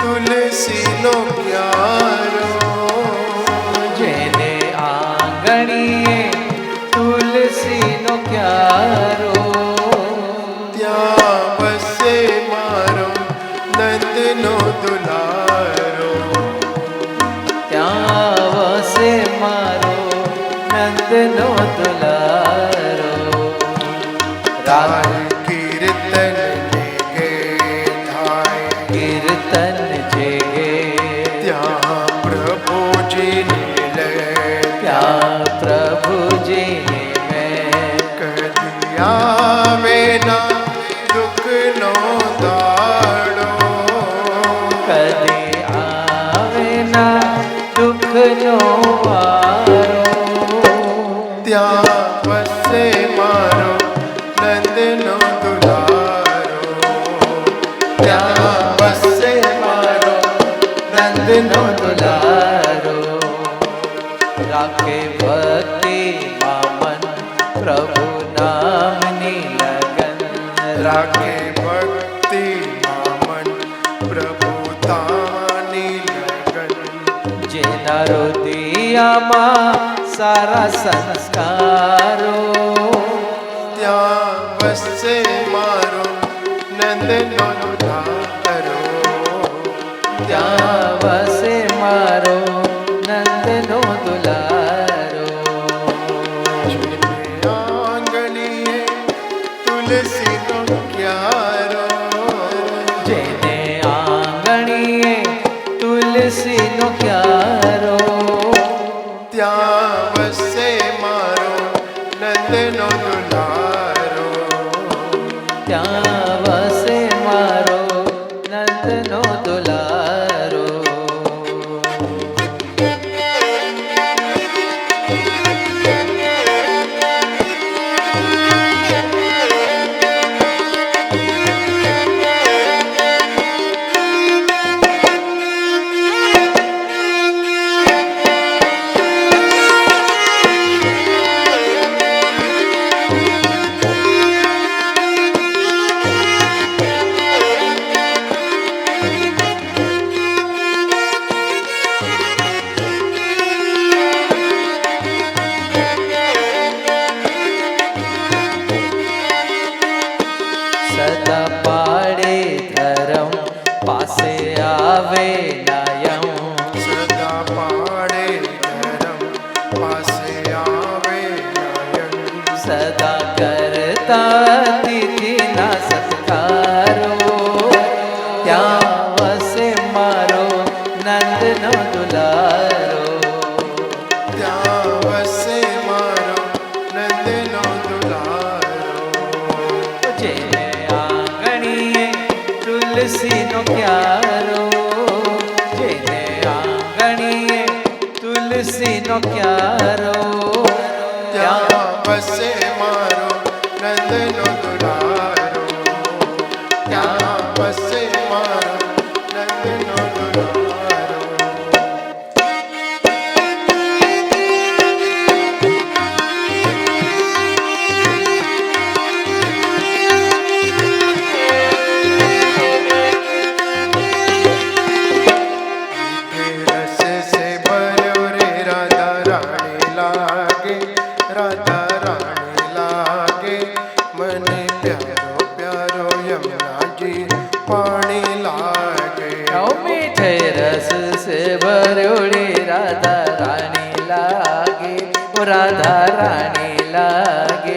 S1: તુલસીનો ક્યારો,
S2: જેને આંગણીએ તુલસીનો ક્યારો,
S1: ત્યાં વસે મારો નંદનો દુલારો,
S2: ત્યાં વસે મારો નંદનો દુલારો. રાગ
S1: કીર્તન જે થાય
S2: કીર્તન જે ગે,
S1: ત્યાં પ્રભુજીની લે,
S2: ત્યાં પ્રભુજીને મેં
S1: કદી આવે ના દુઃખનો દાડો,
S2: કદી આવે ના દુઃખનો વારો,
S1: ત્યાં વસે મારો નંદનો દુલારો, ત્યાં વસે મારો
S2: નંદનો દુલારો. રાખે ભક્તિ મન પ્રભુ નામની લગન,
S1: રાખે ભક્તિ મન પ્રભુ તાની લગન,
S2: જેના હૃદયમાં સારા સંસ્કારો,
S1: ત્યાં વસે મારો નંદનો દુલારો,
S2: ત્યાં વસે મારો નંદનો દુલારો.
S1: જેને આંગણીએ તુલસીનો ક્યારો,
S2: જેને આંગણીએ તુલસીનો ક્યારો,
S1: ત્યાં વસે મારો નંદનો દુલારો,
S2: ત્યાં વસે મારો નંદનો દુલારો. સદા પાડે ધરમ પાસે આવે નયમ,
S1: સદા પાડે ધરમ પાસે આવે નયન,
S2: સદા કરતા તિથિના સત્કારો, ત્યાં વસે મારો નંદનો દુલારો,
S1: ત્યાં વસે મારો નંદનો દુલારો,
S2: જેને આંગણીએ તુલસીનો ક્યારો, જેને આંગણીએ તુલસીનો ક્યારો,
S1: ત્યાં વસે મારો નંદનો દુલારો, ત્યાં વસે મારો નંદનો દુલારો.
S2: ભર્યો રે રાધા રાણી લાગે ઓ રાધા રાણી લાગે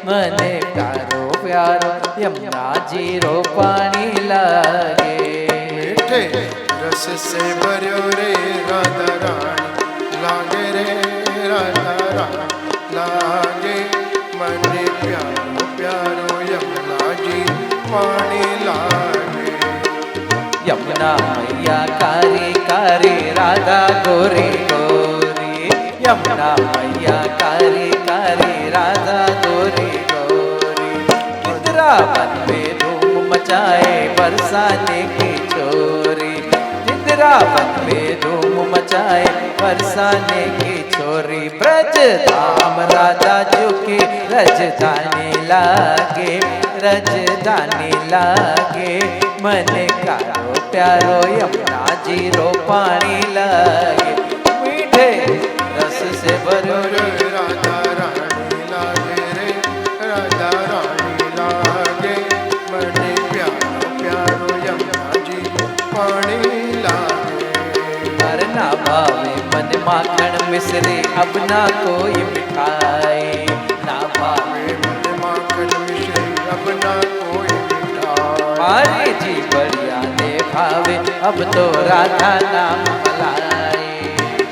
S2: મને પ્યારો પ્યારો યમુનાજી રો પાણી લાગે
S1: मीठे रस से भर्यो रे राधा रानी लागे रे राधा रानी लागे मने प्यारो प्यारो यमुना जी पानी लागे
S2: યમુના મૈયા કારી કારી રાધા ગોરી ગોરી યમુના મૈયા કારી કારી રાધા ગોરી ગોરી વૃંદાવન में धूम मचाए बरसाने की छोरी वृंदावन में धूम मचाए बरसाने की छोरी ब्रज धाम राधा जो की रजधानी लागे रजधानी लागे મને કારો પ્યારો યમુનાજી રો પાણી લાગે મીઠે રસ સે ભર્યો રે
S1: राधा रानी लागे रे राधा रानी लागे मने प्यारो प्यारो यमुना जी पानी लागे
S2: ना भावे मन माखण मिश्री अब ना कोई मिठाई ना भावे
S1: मन माखन मिश्री अब ना कोई मिठाई
S2: मारे जी बढ़िया ने भावे अब तो राधा नाम मलाई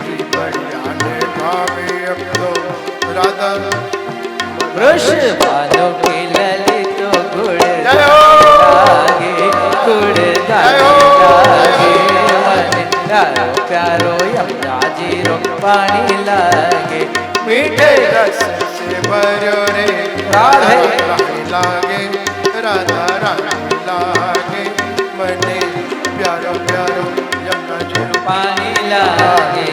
S1: जी बढ़िया ने भावे अब तो राधा
S2: वृषभानु की ललितो गुड़
S1: जय हो!
S2: लागे गुड़ लागे मन प्यारो प्यारो यमुनाजी रो पानी लागे
S1: मीठे रस से भर्यो रे
S2: राधे
S1: रानी लागे राधा रानी लागे मने प्यारो प्यारो यमुना जी
S2: पानी लागे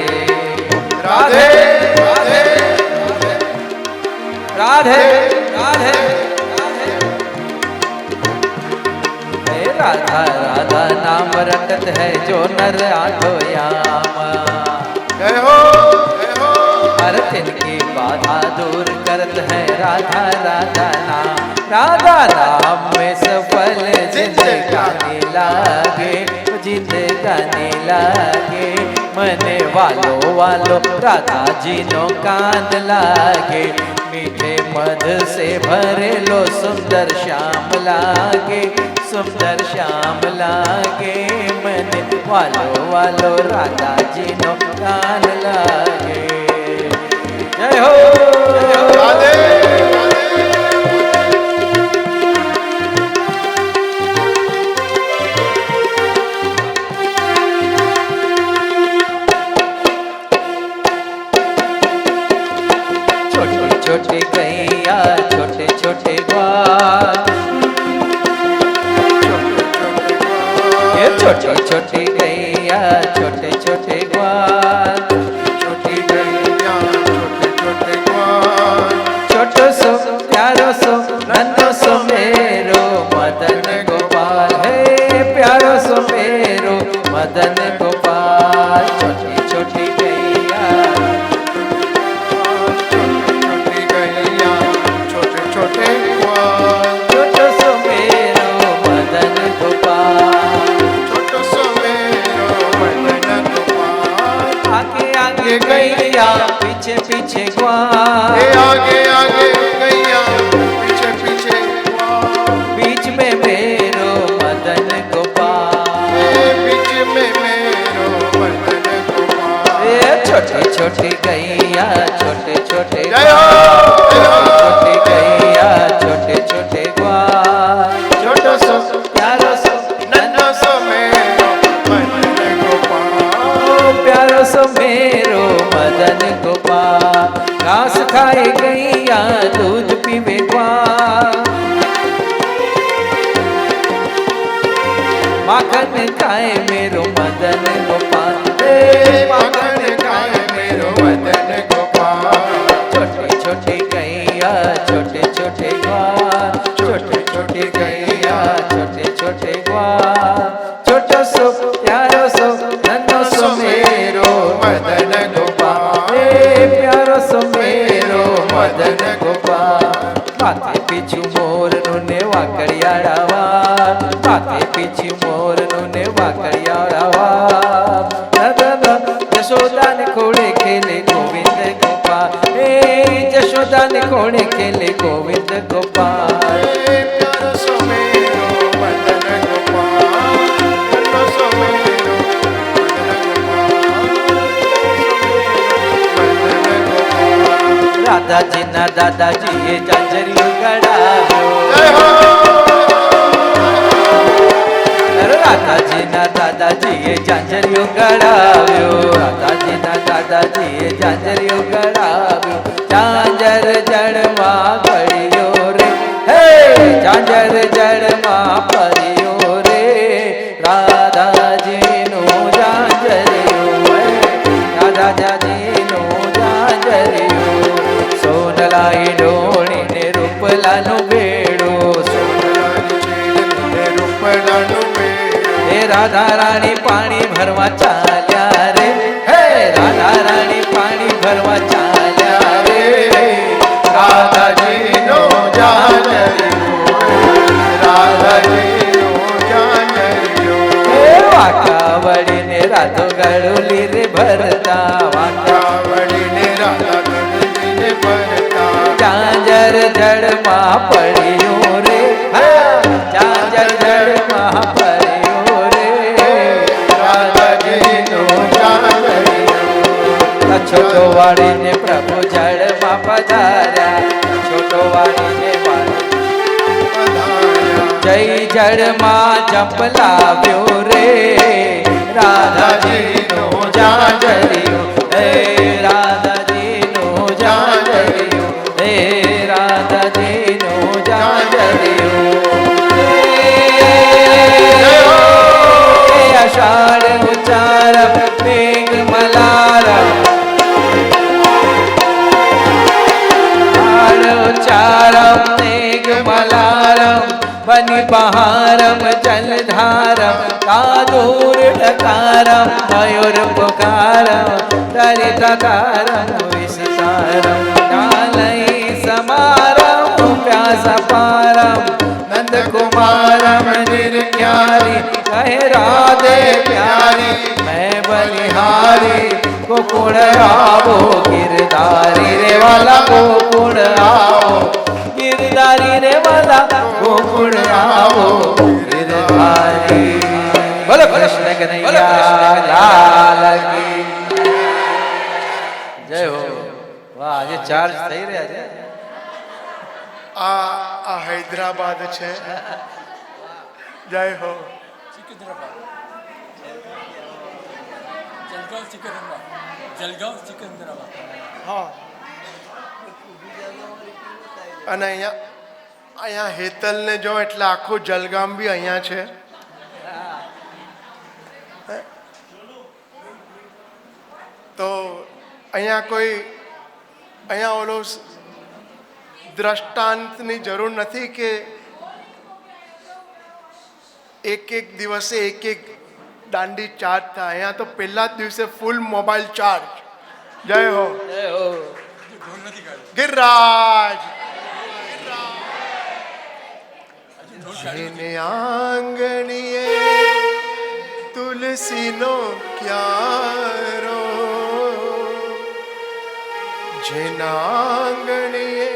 S1: राधे राधे
S2: राधे राधे हे राधा राधा नाम रटत है जो नर आठो याम
S1: जय हो जय हो
S2: हर दिन की बाधा दूर करत है राधा राधा नाम राधा नाम में सफल जिंदगानी लागे जिंदगानी लागे मने वालो वालो राधा जी नो कान लागे मीठे मध से भरेलो सुंदर श्याम लागे सुंदर श्याम लागे मने वालो वालो राधा जी नो कान लागे जय हो
S1: राधे
S2: छोटी छोटी गैया छोटे छोटे ग्वाल ये छोटी छोटी गैया छोटे छोटे ग्वाल
S1: छोटी गैया छोटे छोटे ग्वाल
S2: छोटो सो प्यारो सो नन्हो सो मेरो मदन गोपाल हे प्यारो सो मेरो मदन गोपाल छोटी छोटी गैया
S1: छोटी गैया छोटे छोटे ग्वाल
S2: छोटो सो मेरो मदन गोपाल
S1: छोटो सो मेरो मदन गोपाल
S2: आगे आगे गैया पीछे पीछे ग्वाल
S1: ये आगे आगे गैया पीछे पीछे ग्वाल
S2: बीच में मेरो मदन गोपाल
S1: ये बीच में मेरो मदन गोपाल
S2: ये छोटी छोटी गैया छोटे छोटे
S1: जय हो जय हो
S2: छोटी गैया छोटे छोटे ग्वाल
S1: छोटो सो
S2: प्यारो सो
S1: नन्हा सो मेरो मदन गोपाल
S2: ओ प्यारो सो मेरो मदन गोपाल घास खाए गैया दूध पीवे ग्वाल माखन खाए मेरो मदन गोपाल
S1: ए माखन खाए मेरो मदन गोपाल
S2: छोटी छोटी गैया छोटे छोटे ग्वाल छोटे छोटे गैया छोटे छोटे ग्वाल छोटो सो प्यारो सो नन्हो सो मेरो
S1: मदन गोपाल
S2: ए प्यारो सो मेरो मदन गोपाल माथे पीछू मोर नुने वाकड़ियाड़ावा माथे पीछू मोर नुने वाकड़ियाड़ावा જશોદાને ખોળે ખેલે ગોવિંદ ગોપાલ હે જશોદાને ખોળે ખેલે ગોવિંદ ગોપાલ
S1: પ્યારો સોમેરો મદન ગોપાલ, ઘરનો સોમેરો મદન ગોપાલ.
S2: રાધાજીના દાદાજીએ જાજરિયો ગળાવ્યો
S1: જય હો.
S2: રાધાજીના દાદાજીએ જાજરિયો ગળાવ્યો રાધાજીના દાદાજીએ જાજરિયો ગળાવ્યો ઝાંઝર જળમાં પડ્યો રે હે ઝાંઝર જળમાં પડ્યો રે રાધાજીનો ઝાંઝરિયો રાધાજીનો ઝાંઝરિયો સોનલાઈ ડોળીને રૂપલાનો ભેડો
S1: રૂપડાનો
S2: હે રાધા રાણી પાણી ભરવા ચાલ્યા રે હે રાધા રાણી પાણી ભરવા ચાલ્યા રે
S1: રાધાજીનો જાનરિયો, રાધાજીનો જાનરિયો.
S2: હે વાંકા વળીને રાધો ગળુલી રે ભરતા વાંકા
S1: કાવડીને રાધા ગણજીને ભરતા.
S2: ઝાંઝર જળમાં પડ્યો રે હા ઝાંઝર જળમાં પડ્યો રે
S1: રાધાજીનો જાનરિયો.
S2: છોટો વાળીને પ્રભુ જળમાં પધાર્યા છોટો વાળીને
S1: પધાર્યા.
S2: જય જળમાં જંપલાવ્યો રે રાધાજીનો જાજરિયો હે રાધાજીનો જાજરિયો હે રાધાજીનો જાજરિયો હે અષાઢ ઉચ્ચારમ મેઘ મલારમ ઉચ્ચારમ મેઘ મલારમ બની બહારમ જલધારમ કાદૂર ડકારમ મયુર પુકારમ તરિતકારમ વિસ્તારમ ડાલઈ સમારમ પ્યાસા પારમ નંદ કુમારમ નિર્ગ્યારી કહે રાધે પ્યારી मैं बलिहारी गोकुल आओ गिरधारी रे वाला गोकुल आओ गिरधारी रे वाला गोकुल आओ गिरधारी बोलो कृष्ण कन्हैया लाल की जय हो वाह આજે ચાર્જ થઈ રહ્યા છે
S1: આ હૈદરાબાદ છે. જય હો.
S3: જલગાંવ સિકંદરાબાદ
S1: હા. અને અહીંયા હેતલને જો એટલે આખું જલગામ બી અહીંયા છે. તો અહીંયા ઓલો દ્રષ્ટાંતની જરૂર નથી કે એક દિવસે એક દાંડી ચાર્જ થાય. અહીંયા તો પહેલા જ દિવસે ફૂલ મોબાઈલ ચાર્જ. જય હો.
S2: જય હો
S1: ગિરિરાજ જેને આંગણીએ તુલસીનો ક્યારો, જેના આંગણીએ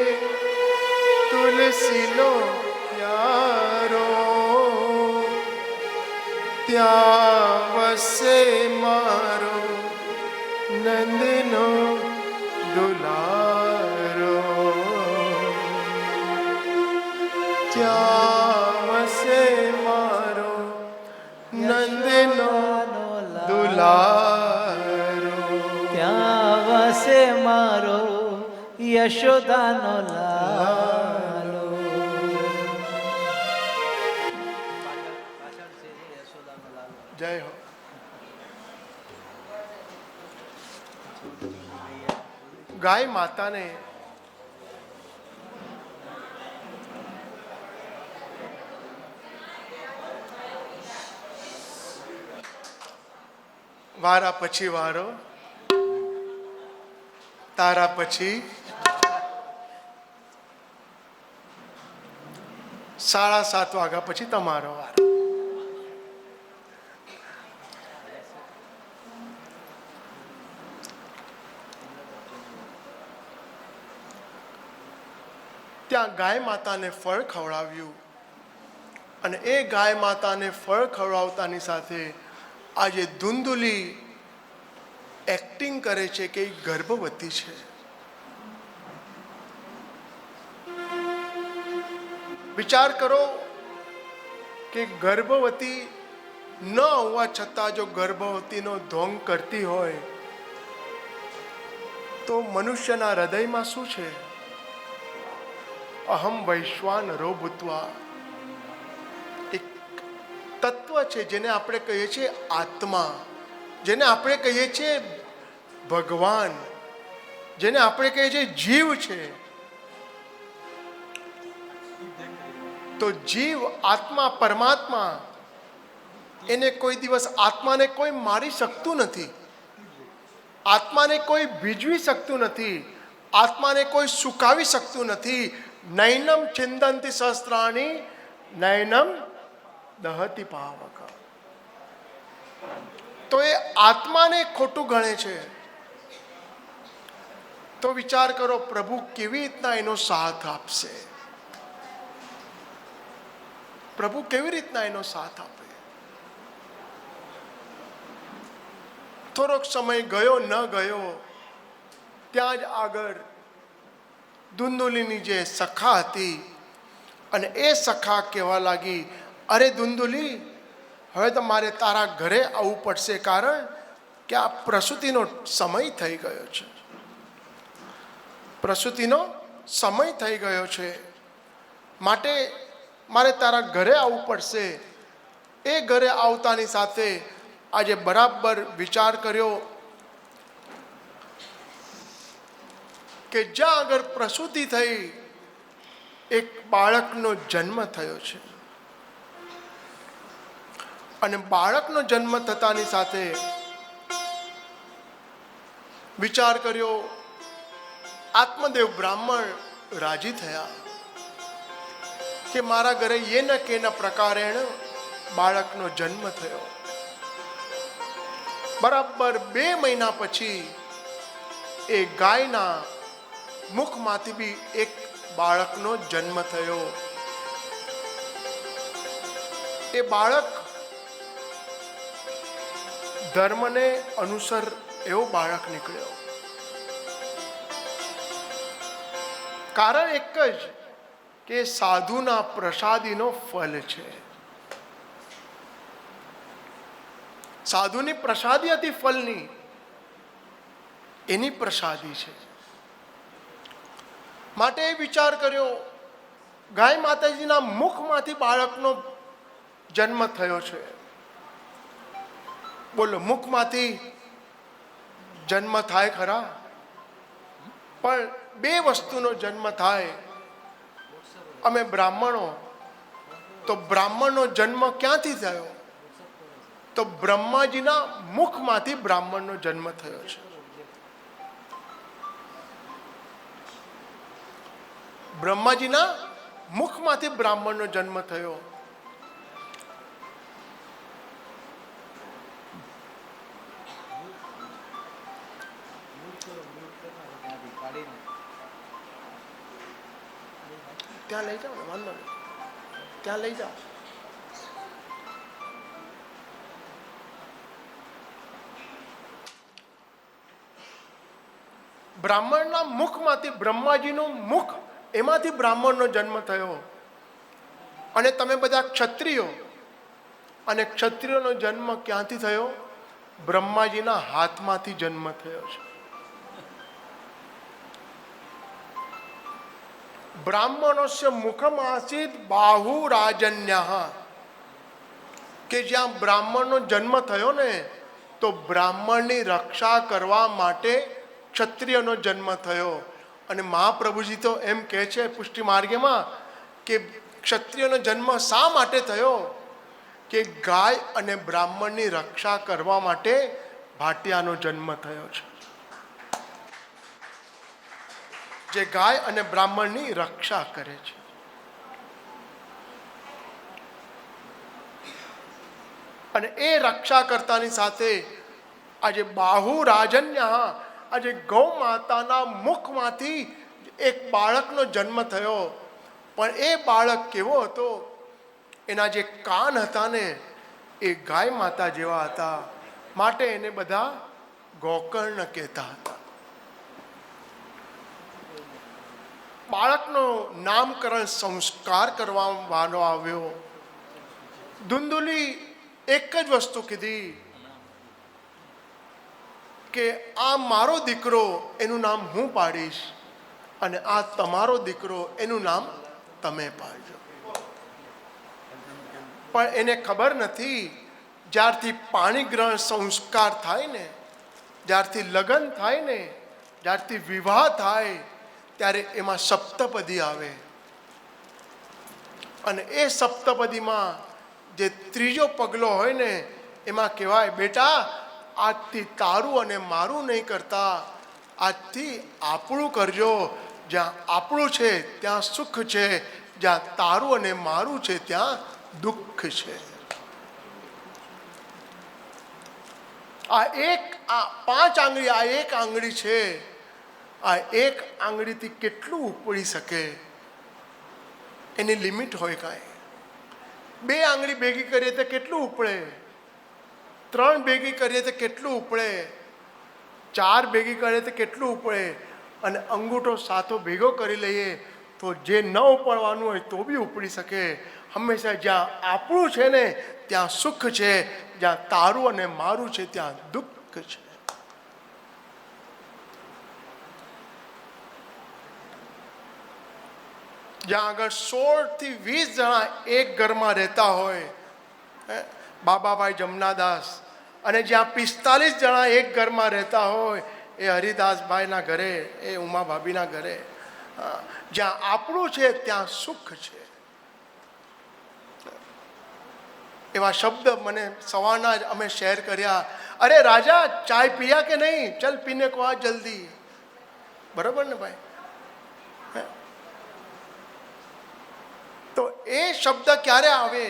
S1: તુલસીનો ક્યારો, ત્યાં વસે મારો નંદનો દુલારો, ત્યાં વસે મારો નંદનો દુલારો,
S2: ત્યાં વસે મારો યશોદાનો લાલો.
S1: જય હો. ગાય માતાને વારા પછી વારો, તારા પછી 7:30 વાગ્યા પછી તમારો વારો. ત્યાં ગાય માતાને ફળ ખવડાવ્યું અને એ ગાય માતાને ફળ ખવડાવતાની સાથે આજે ધુંધુલી એક્ટિંગ કરે છે કે એ ગર્ભવતી છે. વિચાર કરો કે ગર્ભવતી ન હોવા છતાં જો ગર્ભવતીનો ઢોંગ કરતી હોય તો મનુષ્યના હૃદયમાં શું છે? અહમ વૈશ્વાનરો ભૂત્વા એક તત્વ છે જેને આપણે કહીએ છીએ આત્મા, જેને આપણે કહીએ છીએ ભગવાન, જેને આપણે કહીએ છીએ જીવ છે. તો જીવ, આત્મા, પરમાત્મા, એને કોઈ દિવસ આત્માને કોઈ મારી શકતું નથી, આત્માને કોઈ ભીજવી શકતું નથી, આત્માને કોઈ સુકાવી શકતું નથી. નૈનમ છિંદંતી શસ્ત્રાણી નૈનમ દહતી પાવક. તો એ આત્માને ખોટું ગણે છે. તો વિચાર કરો પ્રભુ કેવી રીતના એનો સાથ આપશે? પ્રભુ કેવી રીતના એનો સાથ આપે? થોડોક સમય ગયો ન ગયો ત્યાં જ આગળ ધુંધુલીની જે સખા હતી અને એ સખા કહેવા લાગી, અરે ધુંધુલી, હવે તો મારે તારા ઘરે આવવું પડશે, કારણ કે આ પ્રસૂતિનો સમય થઈ ગયો છે. પ્રસૂતિનો સમય થઈ ગયો છે, માટે મારે તારા ઘરે આવવું પડશે. એ ઘરે આવતાની સાથે આજે બરાબર વિચાર કર્યો કે જ્યાં આગળ પ્રસૂતિ થઈ એક બાળકનો જન્મ થયો છે અને બાળકનો જન્મ થતાની સાથે વિચાર કર્યો, આત્મદેવ બ્રાહ્મણ રાજી થયા કે મારા ઘરે એ ન કે પ્રકારેણ બાળકનો જન્મ થયો. બરાબર 2 મહિના પછી એ ગાયના મુખમાંથી બી એક બાળકનો જન્મ થયો. એ બાળક ધર્મને અનુસર એવો બાળક નીકળ્યો. કારણ એક જ કે સાધુના પ્રસાદીનો ફલ છે. સાધુની પ્રસાદી હતી ફલની, એની પ્રસાદી છે. માટે એ વિચાર કર્યો, ગાય માતાજીના મુખમાંથી બાળકનો જન્મ થયો છે. બોલો, મુખમાંથી જન્મ થાય ખરા? પણ 2 વસ્તુનો જન્મ થાય. અમે બ્રાહ્મણો, તો બ્રાહ્મણનો જન્મ ક્યાંથી થયો? તો બ્રહ્માજીના મુખમાંથી બ્રાહ્મણનો જન્મ થયો છે. બ્રહ્માજીના મુખમાંથી બ્રાહ્મણનો જન્મ થયો. ત્યાં લઈ જાઓ ને, વાંધો નહીં, ત્યાં લઈ જાઓ. બ્રાહ્મણના મુખમાંથી, બ્રહ્માજીનું મુખ, એમાંથી બ્રાહ્મણનો જન્મ થયો. અને તમે બધા ક્ષત્રિયો, અને ક્ષત્રિયોનો જન્મ ક્યાંથી થયો? બ્રહ્માજીના હાથમાંથી જન્મ થયો છે. બ્રાહ્મણોસ્ય મુખમ આસીત બાહુ રાજન્યઃ, કે જ્યાં બ્રાહ્મણનો જન્મ થયો ને, તો બ્રાહ્મણની રક્ષા કરવા માટે ક્ષત્રિયનો જન્મ થયો. અને મહાપ્રભુજી તો એમ કહે છે પુષ્ટિ માર્ગમાં કે ક્ષત્રિયનો જન્મ શા માટે થયો? કે ગાય અને બ્રાહ્મણની રક્ષા કરવા માટે ભાટિયાનો જન્મ થયો છે, જે ગાય અને બ્રાહ્મણની રક્ષા કરે છે. અને એ રક્ષા કરતાની સાથે આજે બાહુ રાજન્ય, આજે ગૌ માતાના મુખમાંથી એક બાળકનો જન્મ થયો, પણ એ બાળક કેવો હતો, એના જે કાન હતા ને એ ગાય માતા જેવા હતા, માટે એને બધા ગોકર્ણ કહેતા હતા. બાળકનો નામકરણ સંસ્કાર કરવાનો આવ્યો. ધુંધુલી એક જ વસ્તુ કીધી કે આ મારો દીકરો, એનું નામ હું પાડીશ, અને આ તમારો દીકરો, એનું નામ તમે પાડજો. પણ એને ખબર નથી, જ્યારથી પાણી ગ્રહણ સંસ્કાર થાય ને, જ્યારથી લગ્ન થાય ને, જ્યારથી વિવાહ થાય, ત્યારે એમાં સપ્તપદી આવે. અને એ સપ્તપદીમાં જે ત્રીજો પગલો હોય ને, એમાં કહેવાય, બેટા આજથી તારું અને મારું નહીં કરતા, આજથી આપણું કરજો. જ્યાં આપણું છે ત્યાં સુખ છે, જ્યાં તારું અને મારું છે ત્યાં દુઃખ છે. આ 5 આંગળી, આ એક આંગળી છે, આ એક આંગળીથી કેટલું ઉપડી શકે? એની લિમિટ હોય કાંઈ? 2 આંગળી ભેગી કરીએ તો કેટલું ઉપડે? 3 ભેગી કરીએ તો કેટલું ઉપડે? 4 ભેગી કરીએ તો કેટલું ઉપડે? અને અંગૂઠો સાથો ભેગો કરી લઈએ તો જે ન ઉપડવાનું હોય તો બી ઉપડી શકે. હંમેશા જ્યાં આપણું છે ને ત્યાં સુખ છે, જ્યાં તારું અને મારું છે ત્યાં દુઃખ છે. જ્યાં આગળ 16 થી 20 જણા એક ઘરમાં રહેતા હોય, બાબાભાઈ જમનાદાસ, અને જ્યાં 45 જણા એક ઘરમાં રહેતા હોય, એ હરિદાસભાઈના ઘરે, એ ઉમા ભાભીના ઘરે. જ્યાં આપણું છે ત્યાં સુખ છે. એવા શબ્દ મને સવારના જ અમે શેર કર્યા. અરે રાજા, ચાય પિયા કે નહીં? ચલ પીને કો આ જલ્દી. બરાબર ને ભાઈ? તો એ શબ્દ ક્યારે આવે?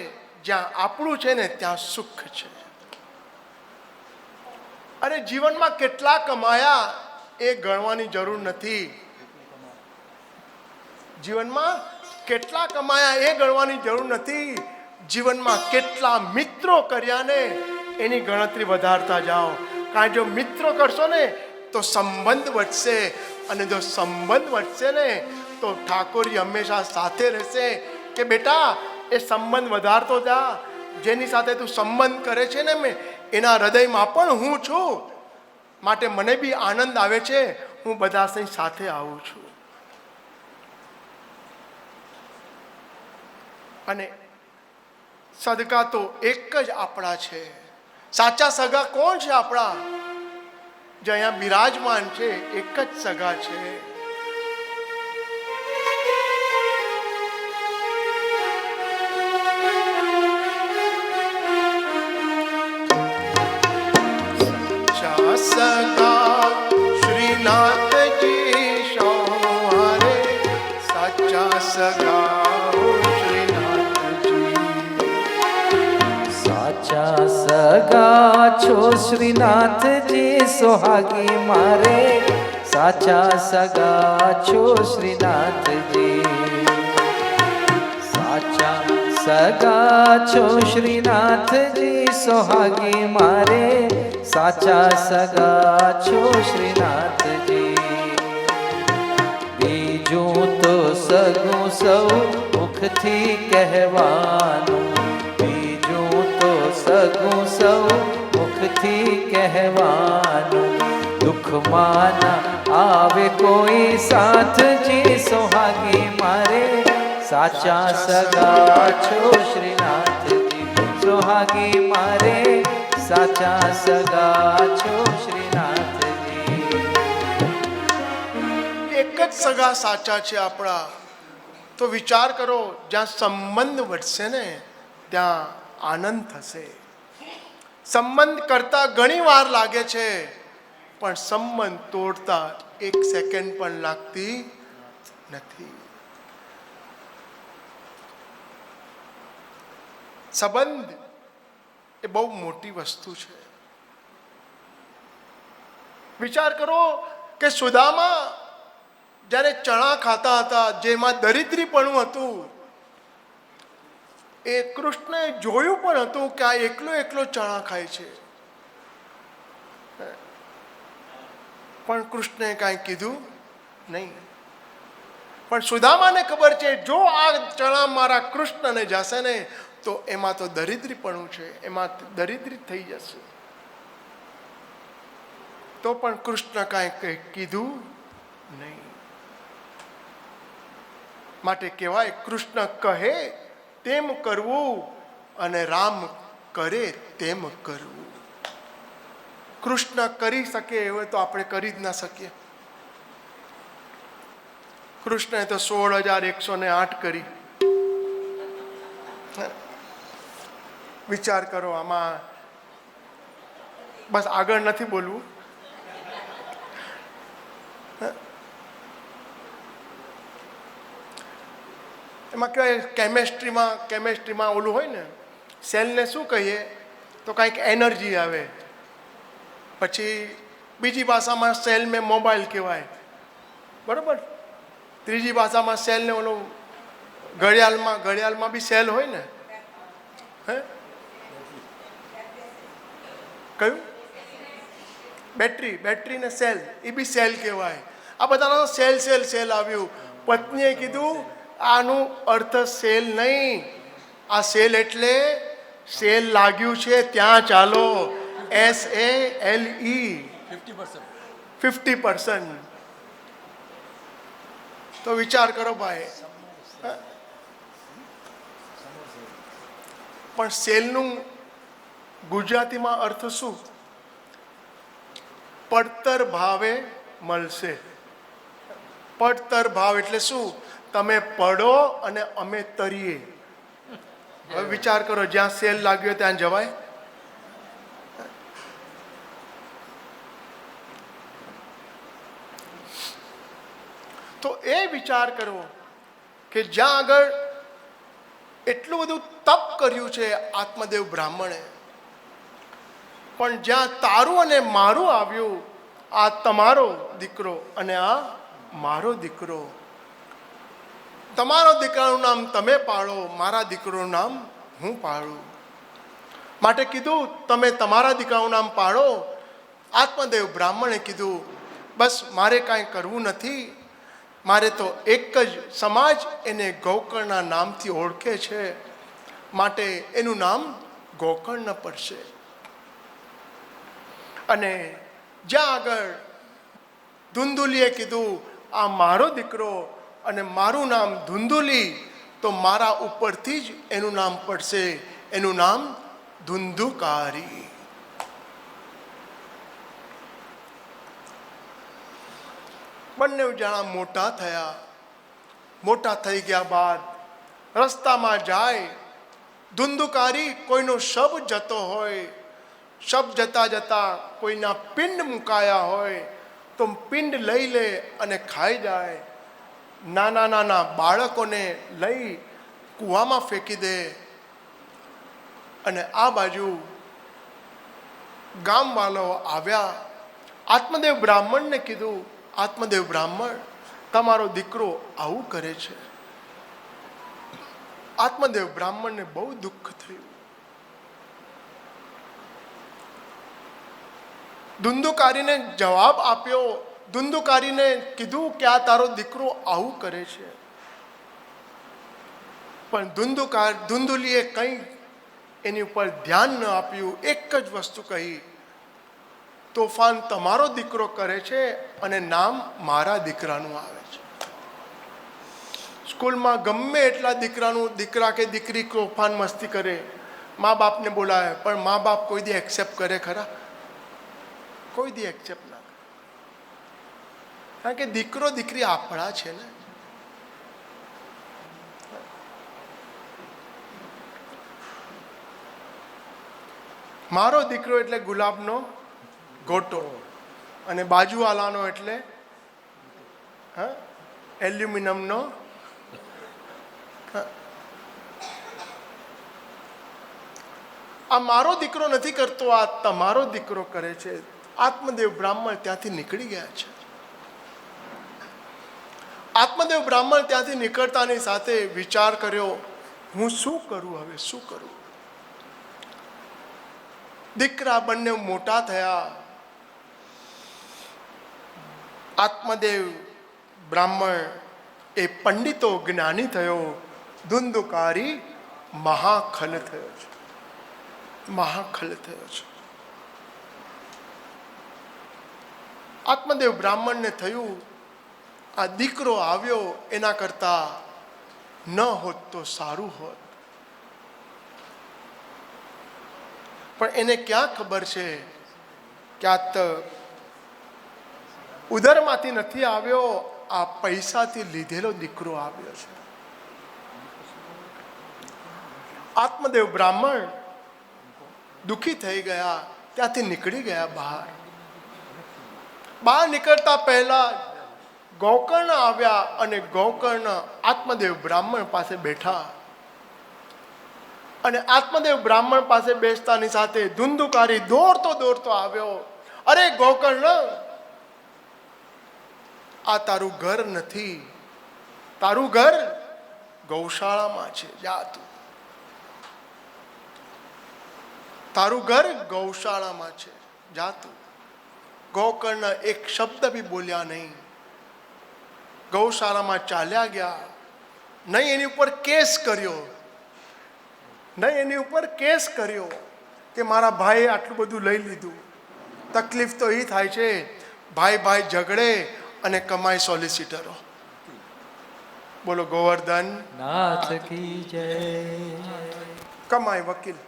S1: જ્યાં આપણું છે ને ત્યાં સુખ છે. અરે જીવનમાં કેટલા કમાયા એ ગણવાની જરૂર નથી. જીવનમાં કેટલા કમાયા એ ગણવાની જરૂર નથી. જીવનમાં કેટલા મિત્રો કર્યા ને એની ગણતરી વધારતા જાઓ. કારણ જો મિત્રો કરશો ને તો સંબંધ વધશે, અને જો સંબંધ વધશે ને તો ઠાકોરજી હંમેશા સાથે રહેશે કે બેટા એ સંબંધ વધારતો જા. જેની સાથે તું સંબંધ કરે છે ને, મેં એના હૃદયમાં પણ હું છું, માટે મને બી આનંદ આવે છે, હું બધા સાથે આવું છું. અને સદકા તો એક જ આપણા છે. સાચા સગા કોણ છે આપણા? જે અહીંયા બિરાજમાન છે, એક જ સગા છે. સગા શ્રીનાથજી સવારે, સાચા સગા
S2: સાચા સગા છો શ્રીનાથજી સોહાગી મારે, સાચા સગા છો શ્રીનાથજી. સાચા સગા છો શ્રીનાથજી સોહાગી મારે, સાચા સગા છો શ્રીનાથજી. બીજું તો સગું સૌ મુખથી કહેવાનું, સગું સૌ મુખથી કહેવાનું. દુઃખમાં ના આવે કોઈ સાથજી સોહાગી મારે, સાચા સગા છો શ્રીનાથજી સોહાગી મારે, સાચા સગા છો શ્રીનાથજી.
S1: એક જ સગા સાચા છે આપણા. તો વિચાર કરો, જ્યાં સંબંધ વધશે ને ત્યાં આનંદ થશે. સંબંધ કરતા ઘણી વાર લાગે છે, પણ સંબંધ તોડતા 1 સેકન્ડ પણ લાગતી નથી. સંબંધ એ બહુ મોટી વસ્તુ છે. વિચાર કરો કે સુદામા જ્યારે ચણા ખાતા હતા જેમાં દરિદ્રીપણું હતું, એ કૃષ્ણએ જોયું પણ હતું કે આ એકલો એકલો ચણા ખાય છે, પણ કૃષ્ણએ કાંઈ કીધું નહીં. પણ સુદામાને ખબર છે જો આ ચણા મારા કૃષ્ણને જશે ને તો એમાં તો દરિદ્રીપણું છે, એમાં દરિદ્રી થઈ જશે. તો પણ કૃષ્ણ કાંઈ કીધું નહીં. માટે કહેવાય કૃષ્ણ કહે તેમ કરવું અને રામ કરે તેમ કરવું. કૃષ્ણ કરી શકે એવું તો આપણે કરી જ ના શકીએ. કૃષ્ણએ તો 16,108 કરી. વિચાર કરો આમાં, બસ આગળ નથી બોલવું. એમાં કહેવાય કેમેસ્ટ્રીમાં ઓલું હોય ને, સેલને શું કહીએ તો કાંઈક એનર્જી આવે. પછી બીજી ભાષામાં સેલ મેં મોબાઈલ કહેવાય, બરાબર. ત્રીજી ભાષામાં સેલને ઓલું ઘડિયાળમાં બી સેલ હોય ને, હે કયું બેટરીને સેલ, એ બી સેલ કહેવાય. આ બધાનો સેલ આવ્યું. પત્નીએ કીધું આનું અર્થ સેલ નહીં, આ સેલ એટલે સેલ લાગ્યું છે ત્યાં ચાલો, SALE 50%. તો વિચાર કરો ભાઈ. પણ સેલનું ગુજરાતીમાં અર્થ શું? પડતર ભાવે મળશે. પડતર ભાવ એટલે શું? તમે પડો અને અમે તરીએ. હવે વિચાર કરો, જ્યાં સેલ લાગ્યો ત્યાં જવાય? તો એ વિચાર કરો કે જ્યાં આગળ એટલું બધું તપ કર્યું છે આત્મદેવ બ્રાહ્મણે, પણ જ્યાં તારું અને મારું આવ્યું, આ તમારો દીકરો અને આ મારો દીકરો, તમારો દીકરાનું નામ તમે પાડો, મારા દીકરાનું નામ હું પાડું. માટે કીધું તમે તમારા દીકરાનું નામ પાડો. આત્મદેવ બ્રાહ્મણે કીધું બસ મારે કાંઈ કરવું નથી, મારે તો એક જ સમાજ એને ગોકર્ણના નામથી ઓળખે છે, માટે એનું નામ ગોકર્ણ પડશે. અને જ્યાં આગળ ધુંધુલીએ કીધું આ મારો દીકરો અને મારું નામ ધુંધુલી, તો મારા ઉપરથી જ એનું નામ પડશે, એનું નામ ધુંધુકારી. બંને જણા મોટા થયા. મોટા થઈ ગયા બાદ રસ્તામાં જાય, ધુંધુકારી કોઈનો શબ જતો હોય, શબ જતા જતા કોઈના પિંડ મુકાયા હોય તો પિંડ લઈ લે અને ખાઈ જાય. નાના નાના બાળકોને લઈ કૂવામાં ફેંકી દે. અને આ બાજુ ગામવાળાઓ આવ્યા, આત્મદેવ બ્રાહ્મણને કીધું આત્મદેવ બ્રાહ્મણ તમારો દીકરો આવું કરે છે. આત્મદેવ બ્રાહ્મણને બહુ દુઃખ થયું. ધુંધુકારીને જવાબ આપ્યો. ધુંધુકારીને કીધું કે આ તારો દીકરો આવું કરે છે, પણ ધુંધુલીએ કંઈ એની ઉપર ધ્યાન ન આપ્યું. એક જ વસ્તુ કહી, તોફાન તમારો દીકરો કરે છે અને નામ મારા દીકરાનું આવે છે. સ્કૂલમાં ગમે એટલા દીકરા કે દીકરી તોફાન મસ્તી કરે, મા બાપને બોલાવે, પણ મા બાપ કોઈ દી એક્સેપ્ટ કરે ખરા? કોઈ દી એક્સેપ્ટ ના કરે. કારણ કે દીકરો દીકરી આપણા છે ને. મારો દીકરો એટલે ગુલાબનો ગોટો, અને બાજુવાલાનો એટલે એલ્યુમિનિયમનો. આ મારો દીકરો નથી કરતો, આ તમારો દીકરો કરે છે. આત્મદેવ બ્રાહ્મણ ત્યાંથી નીકળી ગયા છે. આત્મદેવ બ્રાહ્મણ ત્યાંથી નીકળતાની સાથે વિચાર કર્યો, હું શું કરું હવે, શું કરું? દીકરા બંને મોટા થયા. આત્મદેવ બ્રાહ્મણ એ પંડિતો જ્ઞાની થયો, ધુંધુકારી મહાખલ થયો છે, મહાખલ થયો છે. આત્મદેવ બ્રાહ્મણને થયું આ દીકરો આવ્યો એના કરતા ન હોત તો સારું હોત. પણ એને ક્યાં ખબર છે કે આ તો ઉદરમાંથી નથી આવ્યો, આ પૈસાથી લીધેલો દીકરો આવ્યો છે. આત્મદેવ બ્રાહ્મણ દુઃખી થઈ ગયા, ત્યાંથી નીકળી ગયા બહાર. બહાર નીકળતા પહેલા ગોકર્ણ આવ્યા અને ગોકર્ણ આત્મદેવ બ્રાહ્મણ પાસે બેઠા. અને આત્મદેવ બ્રાહ્મણ પાસે બેસતાની સાથે ધુંધુકારી દોડતો દોડતો આવ્યો. અરે ગોકર્ણ, આ તારું ઘર નથી, તારું ઘર ગૌશાળામાં છે, જા તું. તારું ઘર ગૌશાળામાં છે, જા તું. ગોકર્ણ એક શબ્દ બી બોલ્યા નહીં, ગૌશાળામાં ચાલ્યા ગયા. નહીં એની ઉપર કેસ કર્યો, નહીં એની ઉપર કેસ કર્યો કે મારા ભાઈએ આટલું બધું લઈ લીધું. તકલીફ તો એ થાય છે, ભાઈ ભાઈ ઝઘડે અને કમાય સોલિસિટરો. બોલો ગોવર્ધન
S2: નાથ કી જય.
S1: કમાય વકીલ.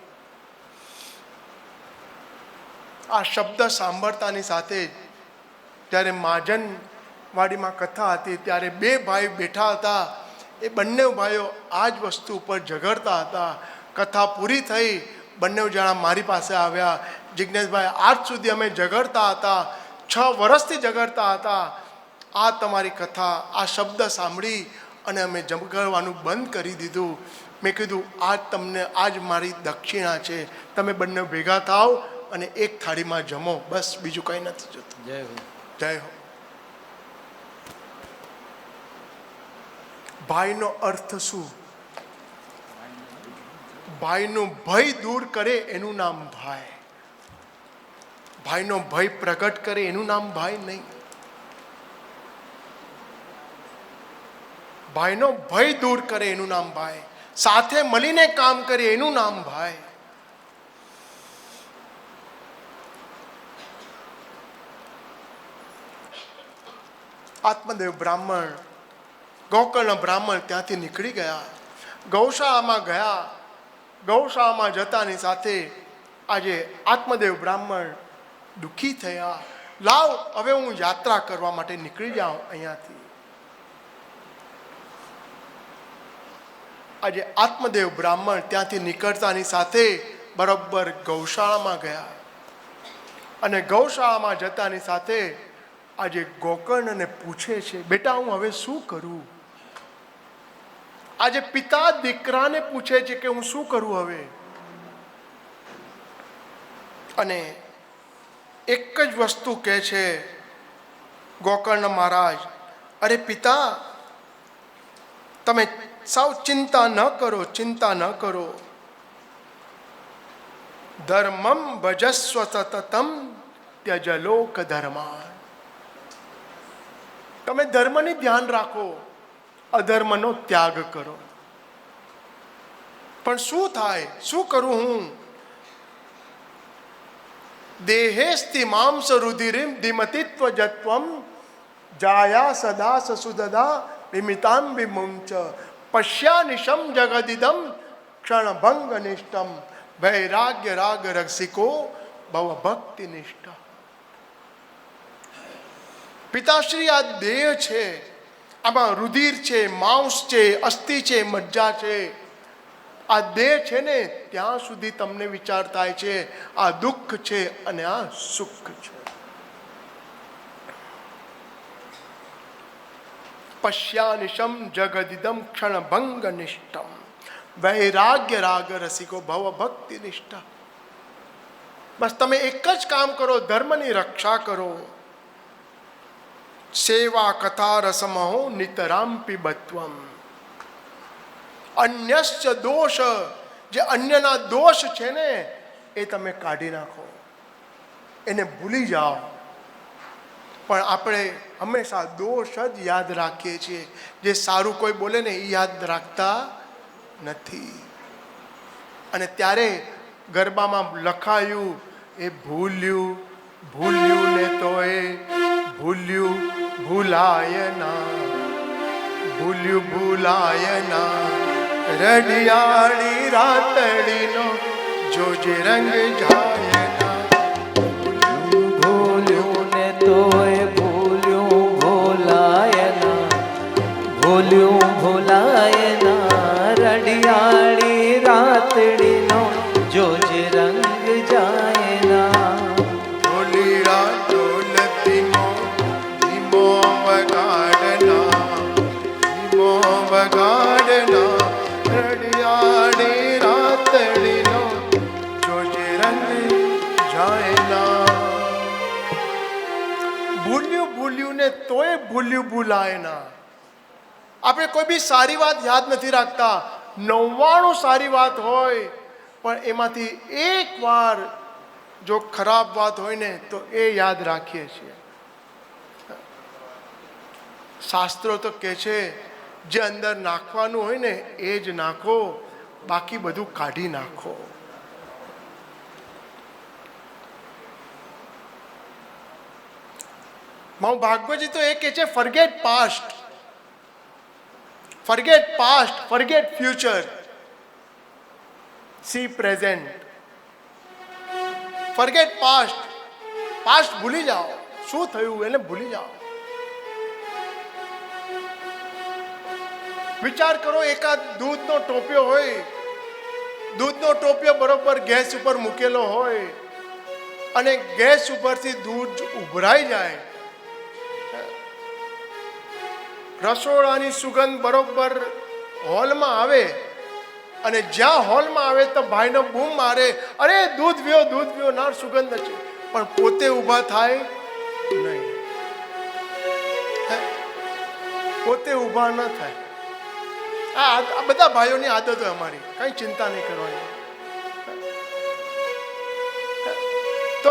S1: આ શબ્દ સાંભળતાની સાથે જ જ્યારે મહાજન વાડીમાં કથા હતી ત્યારે બે ભાઈ બેઠા હતા. એ બંને ભાઈઓ આ જ વસ્તુ ઉપર ઝઘડતા હતા. કથા પૂરી થઈ, બંને જણા મારી પાસે આવ્યા. જિજ્ઞેશભાઈ, આજ સુધી અમે ઝઘડતા હતા, 6 વર્ષથી ઝઘડતા હતા. આ તમારી કથા, આ શબ્દ સાંભળી અને અમે ઝઘડવાનું બંધ કરી દીધું. મેં કીધું આજ તમને, આજ મારી દક્ષિણા છે, તમે બંને ભેગા થાવ અને એક થાળીમાં જમો, બસ બીજું કંઈ નથી જોતું.
S2: જય હો.
S1: જય હો. ભાઈનો અર્થ શું? ભાઈનો ભય દૂર કરે એનું નામ ભાઈ. ભાઈનો ભય પ્રગટ કરે એનું નામ ભાઈ નહીં. ભાઈનો ભય દૂર કરે એનું નામ ભાઈ. સાથે મળીને કામ કરે એનું નામ ભાઈ. આત્મદેવ બ્રાહ્મણ, ગોકર્ણ બ્રાહ્મણ ત્યાંથી નીકળી ગયા, ગૌશાળામાં ગયા. ગૌશાળામાં જતાની સાથે આજે આત્મદેવ બ્રાહ્મણ દુઃખી થયા. લાવ, હવે હું યાત્રા કરવા માટે નીકળી જાઉં અહીંયાથી. આજે આત્મદેવ બ્રાહ્મણ ત્યાંથી નીકળતાની સાથે બરોબર ગૌશાળામાં ગયા. અને ગૌશાળામાં જતાની સાથે આજે ગોકર્ણને પૂછે છે, બેટા હું હવે શું કરું? આજે પિતા દીકરાને પૂછે છે કે હું શું કરું હવે. અને એક જ વસ્તુ કહે છે ગોકર્ણ મહારાજ, અરે પિતા, તમે સાવ ચિંતા ન કરો, ચિંતા ન કરો. ધર્મમ ભજસ્વ સતતમ ત્યજ લોક ધર્માન. તમે ધર્મની ધ્યાન રાખો, અધર્મનો ત્યાગ કરો. પણ શું થાય, શું કરું હું? દેહેસ્તિ માંસ રુધિરિમ ધીમતિત્વ જત્વમ જાયા સદા સસુદદા વિમિતામ વિમુંચ પશ્યાનિશમ જગદિદમ ક્ષણભંગ નિષ્ઠમ વૈરાગ્ય રાગ રસિકો ભવ ભક્તિ નિષ્ઠા. પિતાશ્રી, આ દેહ છે, આમાં રુધિર છે, માંસ છે, અસ્થિ છે, મજ્જા છે. આ દેહ છે ને ત્યાં સુધી તમને વિચાર થાય છે આ દુઃખ છે અને આ સુખ છે. પશ્યાનિશમ જગદિદમ ક્ષણભંગ નિષ્ઠમ વૈરાગ્ય રાગ રસિકો ભવ ભક્તિ નિષ્ઠા. બસ તમે એક જ કામ કરો, ધર્મની રક્ષા કરો. સેવા કથા રસમહો નિતરામ પીબત્વમ. અન્યશ્ચ દોષ, જે અન્યના દોષ છે ને એ તમે કાઢી નાખો, એને ભૂલી જાઓ. પણ આપણે હંમેશા દોષ જ યાદ રાખીએ છીએ. જે સારું કોઈ બોલે ને એ યાદ રાખતા નથી. અને ત્યારે ગરબામાં લખાયું એ ભૂલ્યું ભૂલ્યું ને તો એ ભૂલ્યું ભૂલાય ના, ભૂલ્યું ભૂલાય ના. રડિયાળી રાતડીનો જોજે રંગ જાય ના.
S2: ભૂલ્યું ને તોય ભૂલ્યું ભૂલાય ના, ભૂલ્યું ભૂલાય ના. રડિયાળી રાતડીનો જોજે રંગ જાય ના.
S1: ઢોલીડા ઢોલતીનો ધીમો વગાડના, ધીમો વગાડના. રડિયાળી રાતડીનો જોજે રંગ જાય ના. ભૂલ્યું ભૂલ્યું ને તોય ભૂલ્યું ભૂલાય ના. આપણે કોઈ બી સારી વાત યાદ નથી રાખતા. 99 સારી વાત હોય પણ એમાંથી એક વાર જો ખરાબ વાત હોય ને તો એ યાદ રાખીએ છીએ. શાસ્ત્રો તો કહે છે જે અંદર નાખવાનું હોય ને એ જ નાખો, બાકી બધું કાઢી નાખો. માઉ ભાગવતજી તો એ કહે છે forget past, forget past, forget future, see present. forget past, past ભૂલી જાઓ, શું થયું એને ભૂલી જાઓ. વિચાર કરો, એકાદ દૂધનો ટોપિયો હોય, દૂધનો ટોપિયો બરોબર ગેસ ઉપર મૂકેલો હોય અને ગેસ ઉપરથી દૂધ ઉભરાઈ જાય. રસોડાની સુગંધ બરોબર હોલમાં આવે અને જ્યાં હોલમાં આવે તો ભાઈનો બૂમ મારે, અરે દૂધ પીઓ ના સુગંધ છે. પણ પોતે ઊભા થાય નહીં, પોતે ઊભા ન થાય. આ બધા ભાઈઓની આદત હોય અમારી, કઈ ચિંતા નહીં કરવાની. તો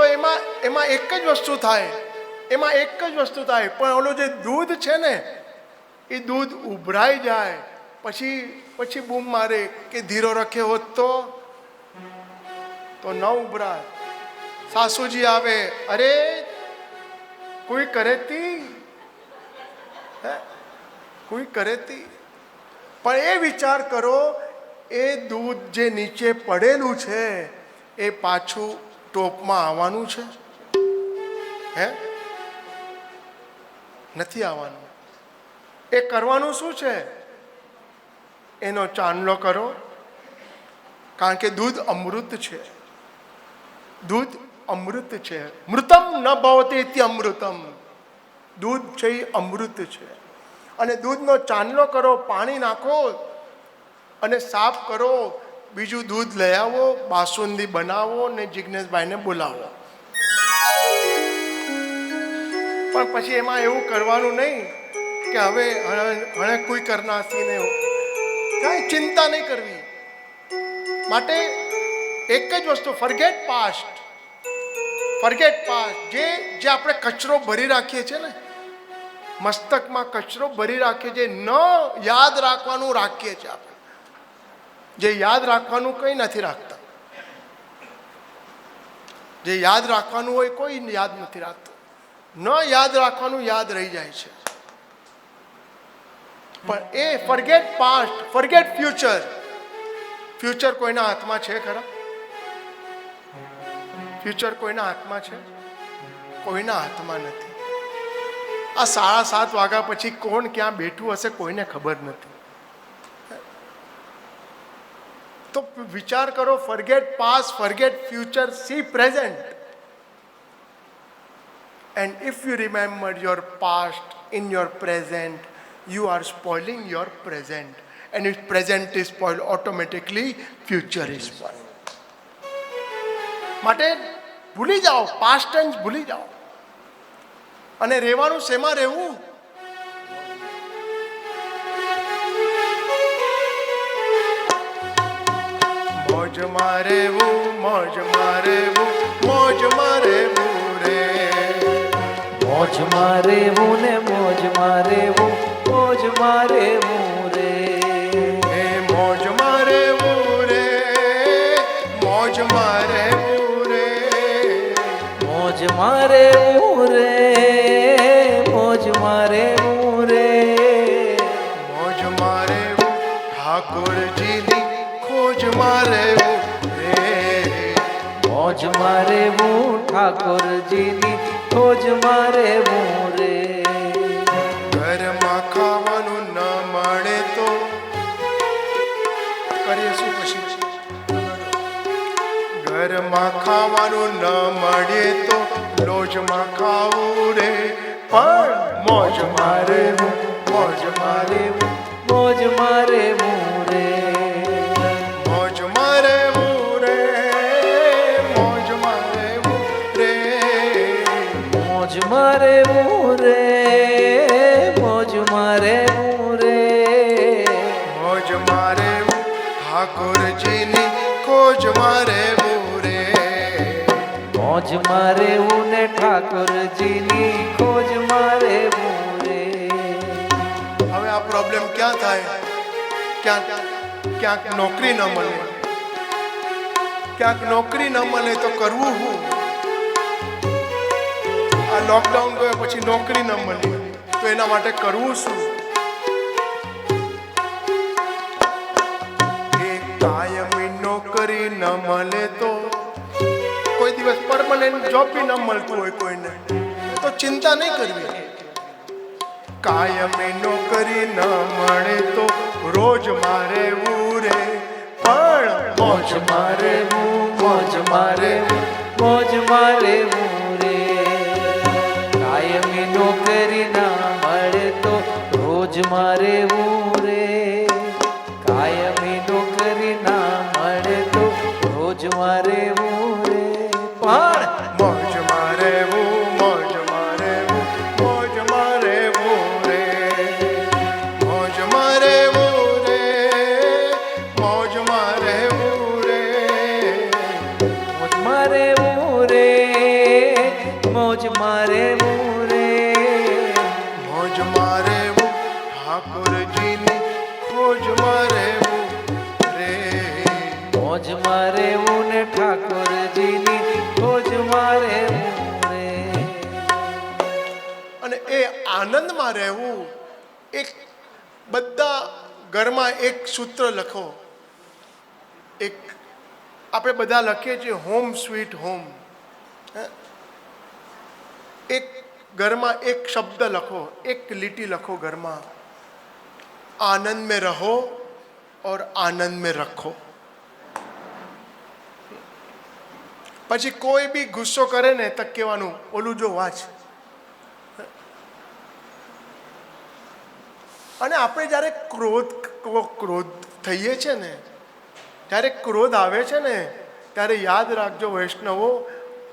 S1: એમાં એક જ વસ્તુ થાય, એમાં એક જ વસ્તુ થાય. પણ ઓલું જે દૂધ છે ને એ દૂધ ઉભરાઈ જાય પછી બૂમ મારે કે ધીરો રખે હોત તો ન ઉભરાય. સાસુજી આવે, અરે કોઈ કરેતી, કોઈ કરેતી. પણ એ વિચાર કરો, એ દૂધ જે નીચે પડેલું છે એ પાછું ટોપમાં આવવાનું છે? નથી આવવાનું. એ કરવાનું શું છે? એનો ચાંદલો કરો, કારણ કે દૂધ અમૃત છે. દૂધ અમૃત છે. મૃતમ ન ભવતી ઇતિ અમૃતમ. દૂધ છે એ અમૃત છે. અને દૂધનો ચાંદલો કરો, પાણી નાખો અને સાફ કરો. બીજું દૂધ લઈ આવો, બાસુંદી બનાવો ને જિજ્ઞેશભાઈને બોલાવો. પણ પછી એમાં એવું કરવાનું નહીં કે હવે કોઈ કરનારથી ને કાંઈ ચિંતા નહીં કરવી. માટે એક જ વસ્તુ, ફોરગેટ પાસ્ટ, ફોરગેટ પાસ્ટ. જે આપણે કચરો ભરી રાખીએ છીએ ને, મસ્તકમાં કચરો ભરી રાખીએ છીએ, ન યાદ રાખવાનું રાખીએ છીએ આપણે. જે યાદ રાખવાનું કંઈ નથી રાખતા. જે યાદ રાખવાનું હોય કોઈ યાદ નથી રાખતું. ન યાદ રાખવાનું યાદ રહી જાય છે. પણ એ forget past, forget future. Future કોઈના હાથમાં છે ખરા? ફ્યુચર કોઈના હાથમાં છે? કોઈના હાથમાં નથી. આ 7:30 વાગ્યા પછી કોણ ક્યાં બેઠું હશે કોઈને ખબર નથી. તો વિચાર કરો, forget past, forget future, see present. And if you remember your past in your present, you are spoiling your present. And if present is spoiled, automatically future is spoiled. માટે ભૂલી જાઓ, પાસ્ટ ટેન્સ ભૂલી જાઓ. અને રહેવાનું શેમાં રહેવું? મોજમાં રહેવું, મોજમાં રહેવું, મોજમાં રહેવું રે.
S2: મોજમાં રહેવું ને મોજમાં રહેવું, મોજમાં રહેવું રે.
S1: હે મોજમાં રહેવું રે, મોજમાં રહેવું રે.
S2: મોજમાં રહેવું રે, મોજમાં રહેવું રે.
S1: મોજમાં રહેવું, ઠાકોરજીની ખોજમાં રહેવું રે.
S2: મોજમાં રહેવું, ઠાકોરજીની ખોજમાં રહેવું રે.
S1: ઘરમાં ખાવાનું ન મળે તો કરીએ શું પછી? ઘરમાં ખાવાનું ન મળે તો લોજમાં ખાવું રે. પણ મોજમાં રહેવું, મોજમાં રહેવું,
S2: મોજમાં રહેવું રે.
S1: મોજમાં રહેવું રે, મોજમાં રહેવું રે.
S2: મોજમાં રહેવું રે, મોજમાં રહેવું રે.
S1: મોજમાં રહેવું, ઠાકોરજીની ખોજમાં રહેવું રે.
S2: મોજમાં રહેવું ને ઠાકોરજીની ખોજમાં રહેવું રે.
S1: હવે આ પ્રોબ્લેમ ક્યાં થાય? ક્યાંક ક્યાંક નોકરી ન મળે, ક્યાંક નોકરી ન મળે તો કરવું શું? આ લોકડાઉન ગયો પછી નોકરી ન મળી તો એના માટે કરવું શું? એક કાયમી નોકરી ન મળે તો કોઈ દિવસ પરમનન્ટ જોબ બી ન મળતું હોય કોઈને તો ચિંતા નહીં કરવી. કાયમી નોકરી ન મળે તો રોજ મારે રે. પણ
S2: મોજમાં રહેવું, મોજમાં રહેવું, મોજમાં રહેવું રે. કાયમી નોકરી ના મળે તો રોજમાં રહેવું રે. કાયમી નોકરી ના મળે તો રોજમાં રહેવું રે. પણ
S1: મોજમાં રહેવું, મોજમાં રહેવું, મોજમાં રહેવું રે. મોજમાં રહેવું રે, મોજમાં રહેવું રે.
S2: મોજમાં રહેવું રે, મોજમાં રહેવું રે.
S1: મોજમાં રહેવું, ઠાકોરજીની ખોજમાં રહેવું રે.
S2: મોજમાં રહેવું ને ઠાકોરજીની ખોજમાં રહેવું રે.
S1: અને એ આનંદમાં રહેવું. એક બધા ઘરમાં એક સૂત્ર લખો. એક આપણે બધા લખીએ છીએ હોમ સ્વીટ હોમ. એક ઘરમાં એક શબ્દ લખો, એક લીટી લખો ઘરમાં, આનંદ में रहो और आनंद में रखो. પછી કોઈ બી ગુસ્સો કરે ને તો કહેવાનું ઓલું જો વાંચ. અને આપણે જ્યારે ક્રોધ થઈએ છે ને, જ્યારે ક્રોધ આવે છે ને ત્યારે યાદ રાખજો વૈષ્ણવો,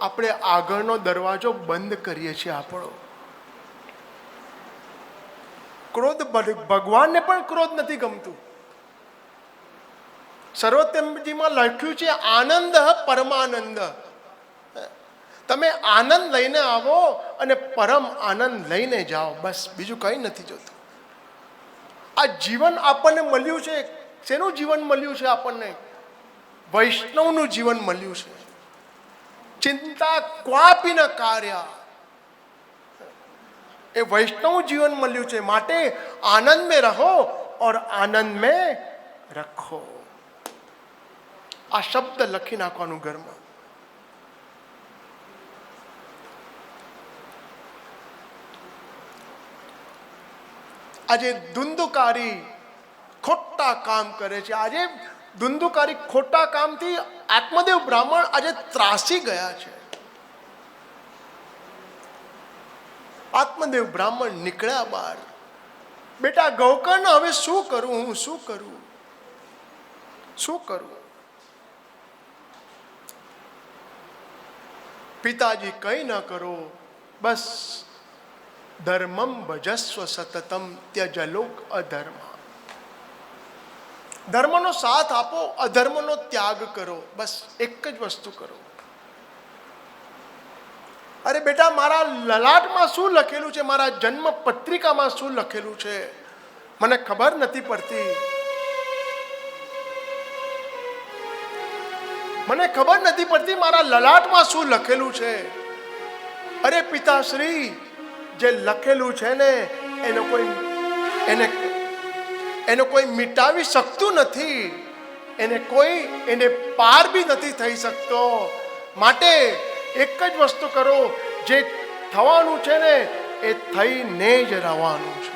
S1: આપણે આગળનો દરવાજો બંધ કરીએ છીએ આપણો. ક્રોધ, ભગવાનને પણ ક્રોધ નથી ગમતું. સર્વોત્તમજીમાં લખ્યું છે આનંદ પરમાનંદ. તમે આનંદ લઈને આવો અને પરમ આનંદ લઈને જાઓ, બસ બીજું કંઈ નથી જોતું. આ જીવન આપણને મળ્યું છે, શેનું જીવન મળ્યું છે આપણને? વૈષ્ણવનું જીવન મળ્યું છે. ચિંતા ક્વાપી ન કાર્ય, એ વૈષ્ણવ જીવન મળ્યું છે. માટે આનંદ में રહો और आनंद में रखो. આ શબ્દ લખી નાખવાનું ઘરમાં. આજે ધુંધુકારી ખોટા કામ કરે છે. આજે ધુંધુકારી ખોટા કામથી આત્મદેવ બ્રાહ્મણ આજે ત્રાસી ગયા છે. આત્મદેવ બ્રાહ્મણ નીકળ્યા બહાર. બેટા ગૌકર્ણ, હવે શું કરું હું? શું કરું? શું કરું? પિતાજી કંઈ ન કરો, બસ ધર્મમ ભજસ્વ સતતમ ત્યજલોક અધર્મ. ધર્મનો સાથ આપો, અધર્મનો ત્યાગ કરો. બસ એક જ વસ્તુ કરો. અરે બેટા, મારા લલાટમાં શું લખેલું છે, મારા જન્મ પત્રિકામાં શું લખેલું છે, મને ખબર નથી પડતી. મને ખબર નથી પડતી મારા લલાટમાં શું લખેલું છે. અરે પિતાશ્રી, જે લખેલું છે ને એને કોઈ મિટાવી શકતું નથી. એને પાર બી નથી થઈ શકતો. માટે એક જ વસ્તુ કરો, જે થવાનું છે ને એ થઈને જ રહેવાનું છે.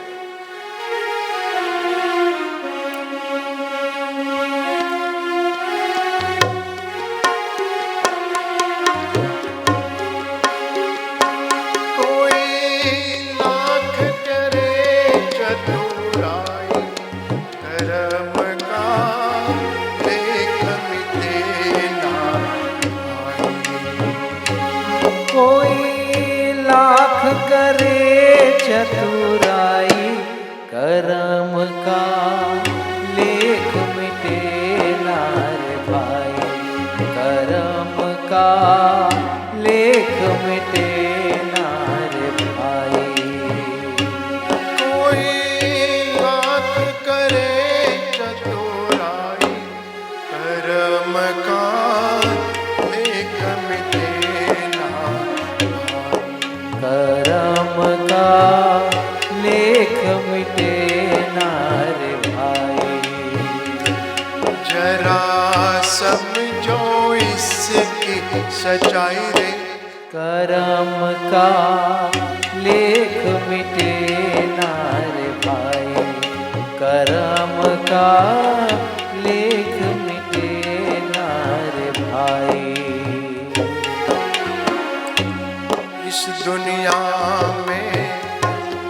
S2: करे चतुराई कर्म का लेख मिटे नार भाई. कर्म का लेख मिटे नार भाई.
S1: कोई लाख करे चतुराई कर्म का लेख मिटे
S2: कर्म का लेख मिटे नार भाई.
S1: जरा समझो इसकी सच्चाई रे.
S2: कर्म का लेख मिटे नार भाई. कर्म का लेख मिटे नार भाई.
S1: इस दुनिया में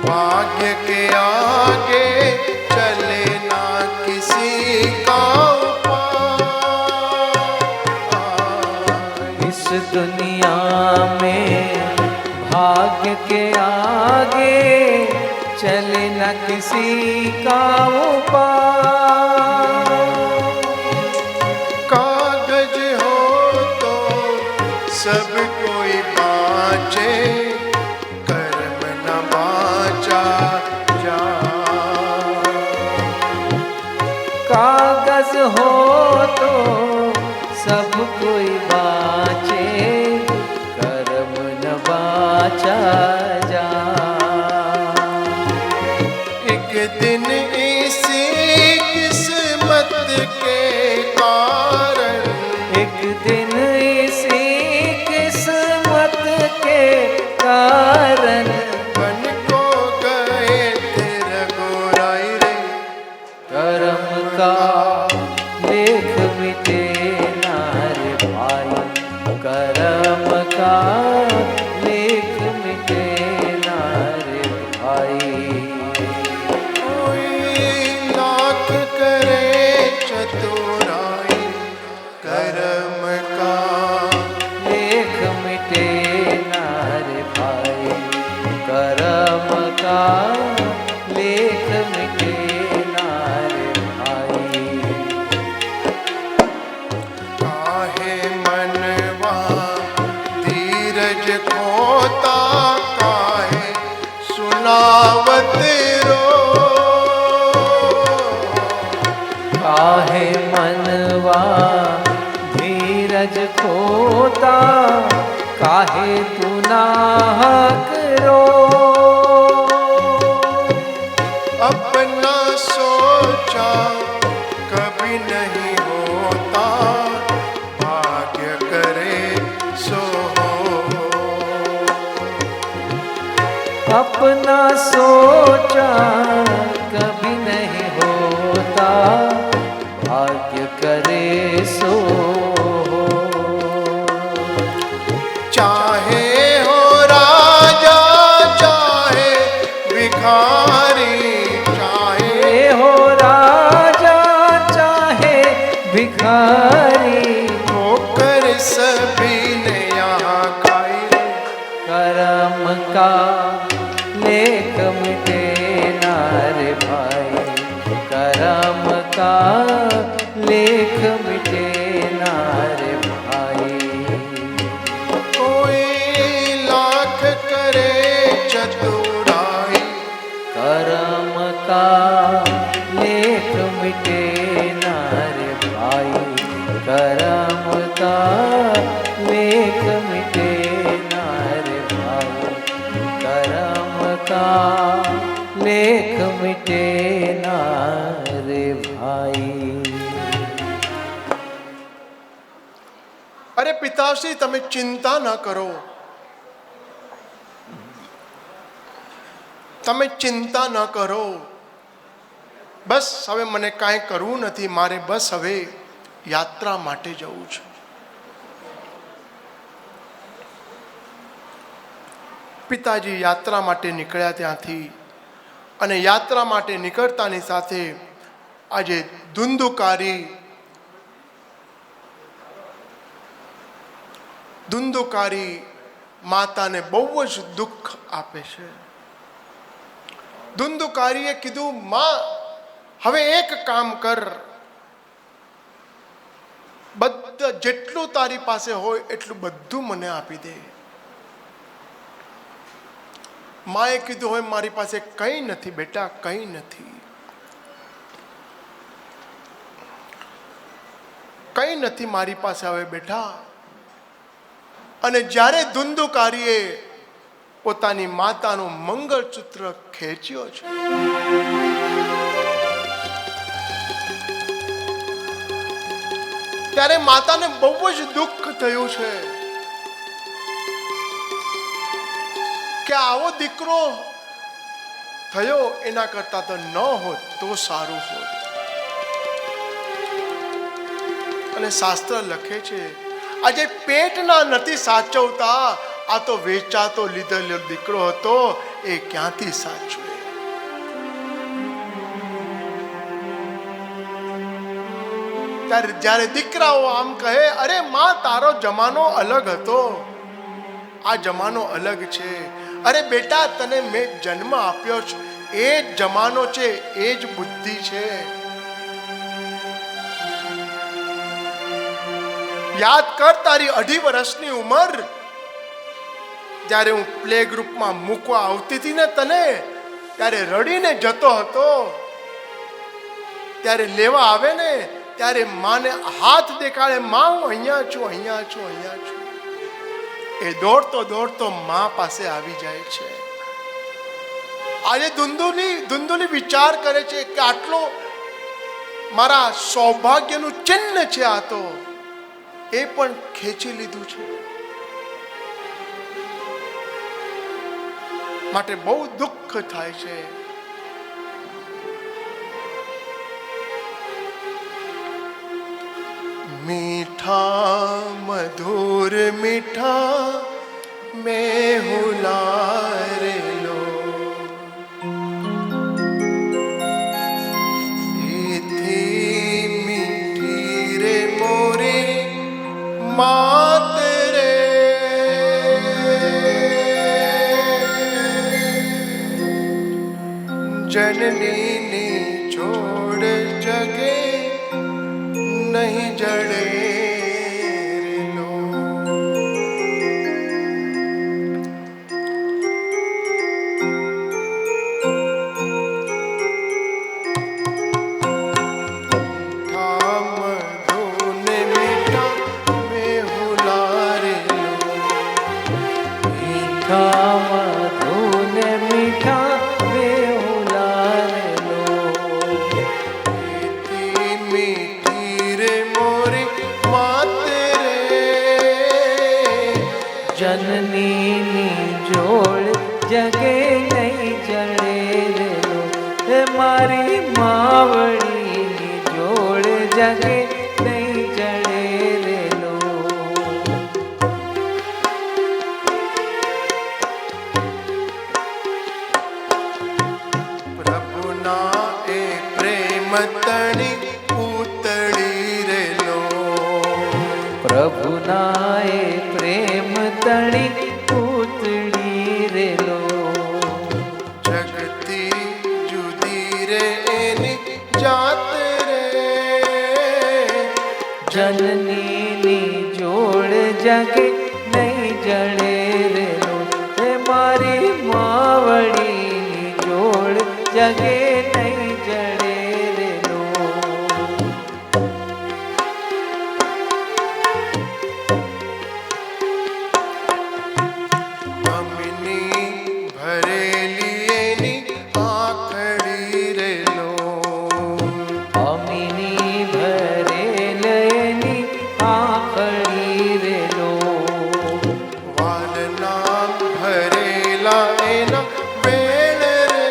S1: भाग्य के आगे चले ना किसी का उपाय.
S2: इस दुनिया में भाग्य के आगे चले न किसी का उपाय.
S1: कागज हो तो सब कोई बाँचे, कर्म न बाँचा जा.
S2: कागज हो तो सब कोई बाँचे, कर्म न बाँचा जा.
S1: एक दिन इसी किस्मत के कारण,
S2: एक दिन इसी किस्मत के कारण
S1: बन को गए तेरा गोराई रे.
S2: कर्म का लेख मिटे नार भाई. कर्म का लेख मिटे नार भाई.
S1: कोई लाख करे चतुराई कर्म का
S2: लेख मिटे नार भाई. कर्म का लेख मिटे नार भाई.
S1: काहे मनवा धीरज खोता, काहे सुनावत रो.
S2: काहे मनवा धीरज खोता, काहे तू नाहक रो.
S1: अपना सोचा कभी नहीं होता, भाग्य करे सो हो.
S2: अपना सोचा कभी नहीं होता, भाग्य करे सो हो.
S1: चाहे हो राजा चाहे भिखारी, चाहे
S2: हो राजा चाहे भिखारी,
S1: होकर सभी ने यहाँ खाई रे.
S2: कर्म का लेख લેખ મિટે ના રે ભાઈ.
S1: કોઈ લાખ કરે ચતુરાઈ,
S2: કર્મ કા લેખ મિટે ના રે ભાઈ. કર્મ કા લેખ મિટે ના રે ભાઈ. કર્મ કા લેખ મિટે ના રે ભાઈ.
S1: અરે પિતાશ્રી, તમે ચિંતા ન કરો, તમે ચિંતા ન કરો. બસ હવે મને કાંઈ કરવું નથી, મારે બસ હવે યાત્રા માટે જવું છે. પિતાજી યાત્રા માટે નીકળ્યા ત્યાંથી, અને યાત્રા માટે નીકળતાની સાથે આજે ધુંધુકારી માતાને બહુ જ દુઃખ આપે છે. ધુંધુકારીએ કીધું, માં હવે એક કામ કર, બધા જેટલું તારી પાસે હોય એટલું બધું મને આપી દે. માએ કીધું, હોય મારી પાસે કંઈ નથી બેટા, કંઈ નથી, કંઈ નથી મારી પાસે હવે બેટા. અને જ્યારે ધુંધુકારીએ પોતાની માતાનું મંગળસૂત્ર ખેંચ્યો છે, ત્યારે માતાને બહુ જ દુઃખ થયું છે કે આવો દીકરો થયો, એના કરતા તો ન હોત તો સારું હોત. અને શાસ્ત્ર લખે છે, આજે પેટના નથી સાચવતા, આ તો વેચાતો લીધેલો દીકરો હતો, એ ક્યાંથી સાચવે. ત્યારે જ્યારે દીકરાઓ આમ કહે, અરે માં તારો જમાનો અલગ હતો, આ જમાનો અલગ છે. અરે બેટા, તને મેં જન્મ આપ્યો છે, એ જ જમાનો છે, એ જ બુદ્ધિ છે. યાદ કર તારી 2.5 વર્ષની ઉંમર, જ્યારે હું પ્લે ગ્રુપમાં મૂકવા આવતી હતી ને તને, ત્યારે રડીને જતો હતો. ત્યારે લેવા આવે ને ત્યારે માને હાથ દેખાડે, માં હું અહીંયા છું, અહીંયા છું, અહીંયા છું. એ દોડતો દોડતો મા પાસે આવી જાય છે. આજે ધુંધુલી વિચાર કરે છે કે આટલો મારા સૌભાગ્યનું ચિહ્ન છે, આ તો એ પણ ખેંચી લીધું છે. માટે બહુ દુઃખ થાય છે. મીઠા મધુર મીઠા મેં હુલારેલો, એથી મીઠી રે મોરી માત રે. જનનીની જોડ જગે નહીં જડે રેલો. મીઠા મધુને મીઠા મેં હુલારેલો,
S2: મીઠા મધુને મીઠા મેં હુલારેલો,
S1: એથી મીઠી રે મોરી માત રે.
S2: જનનીની જોડ જગે નહીં જડે રેલો, હે મારી માવડીની જોડ જગે નહીં જડે રેલો.
S1: પ્રભુના એ પ્રેમ તણી પૂતળી રેલો,
S2: પ્રભુના એ પ્રેમ તણી પૂતળી રેલો,
S1: જગતી જુદી રે એની જાત રે.
S2: જનનીની જોડ જગે નહીં જડે રે લોલ હે મારી માવડીની જોડ જગે નહીં જડે રે લોલ
S1: મમ્મીની ભરેલી એની આંખડી રે લોલ
S2: અમીની ભરેલની આંખડી રે લોલ
S1: વાલના ભરેલા એના વેણ રે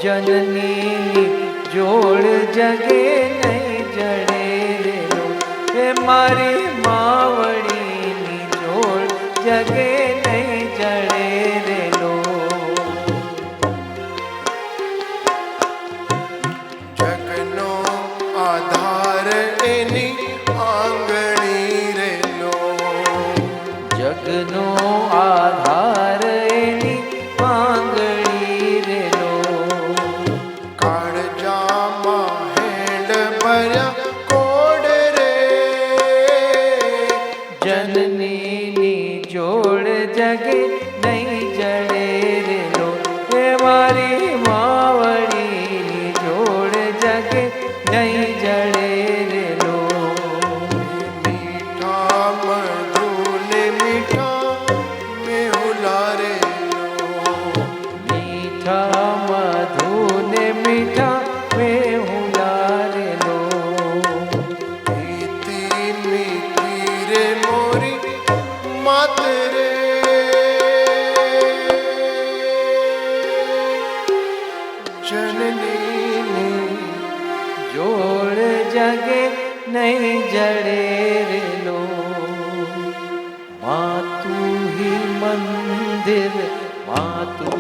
S2: જનનીની જોડ જગે નહીં જડે રે લોલ હે મારી માવડીની જોડ જગે નહીં જડે રે લોલ
S1: જગનો આધાર એની આંગણી રે લોલ
S2: જગનો આધાર એની આંગળી રે લોલ
S1: કાળજામાં હેડ ભર્યા કોડ રે
S2: જનનીની જોડ જગે નહીં જડે રે લોલ હે મારી માવડીની જોડ જગે નહીં જડે રે લોલ
S1: મીઠા મધુને મીઠા મેહુલા રે લોલ
S2: મીઠા મધુને મીઠા મેહુલા રે લોલ
S1: મીઠી મીઠી રે મોરી માત રે જનનીની
S2: જોડ જગે નહીં જડે રે લો માતું ही मंदिर मातू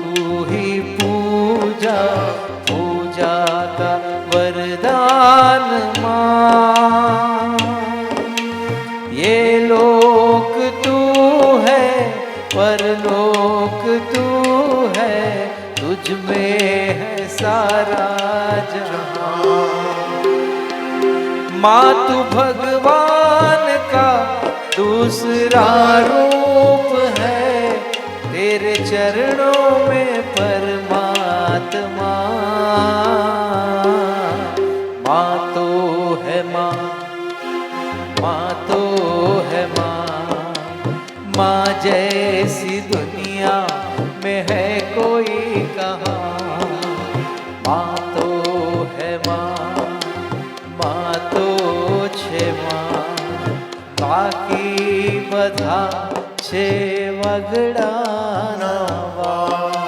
S2: ही पूजा पूजा का वरदान माँ ये लोक तू है परलोक तू है तुझ में है सारा जहां माँ तू भगवान का दूसरा रूप है तेरे चरणों में परमात्मा माँ तो है माँ तो है माँ जैसी दुनिया में है कोई कहाँ माँ तो है माँ तो छे माँ बाकी बधा छे वगड़ा नवा।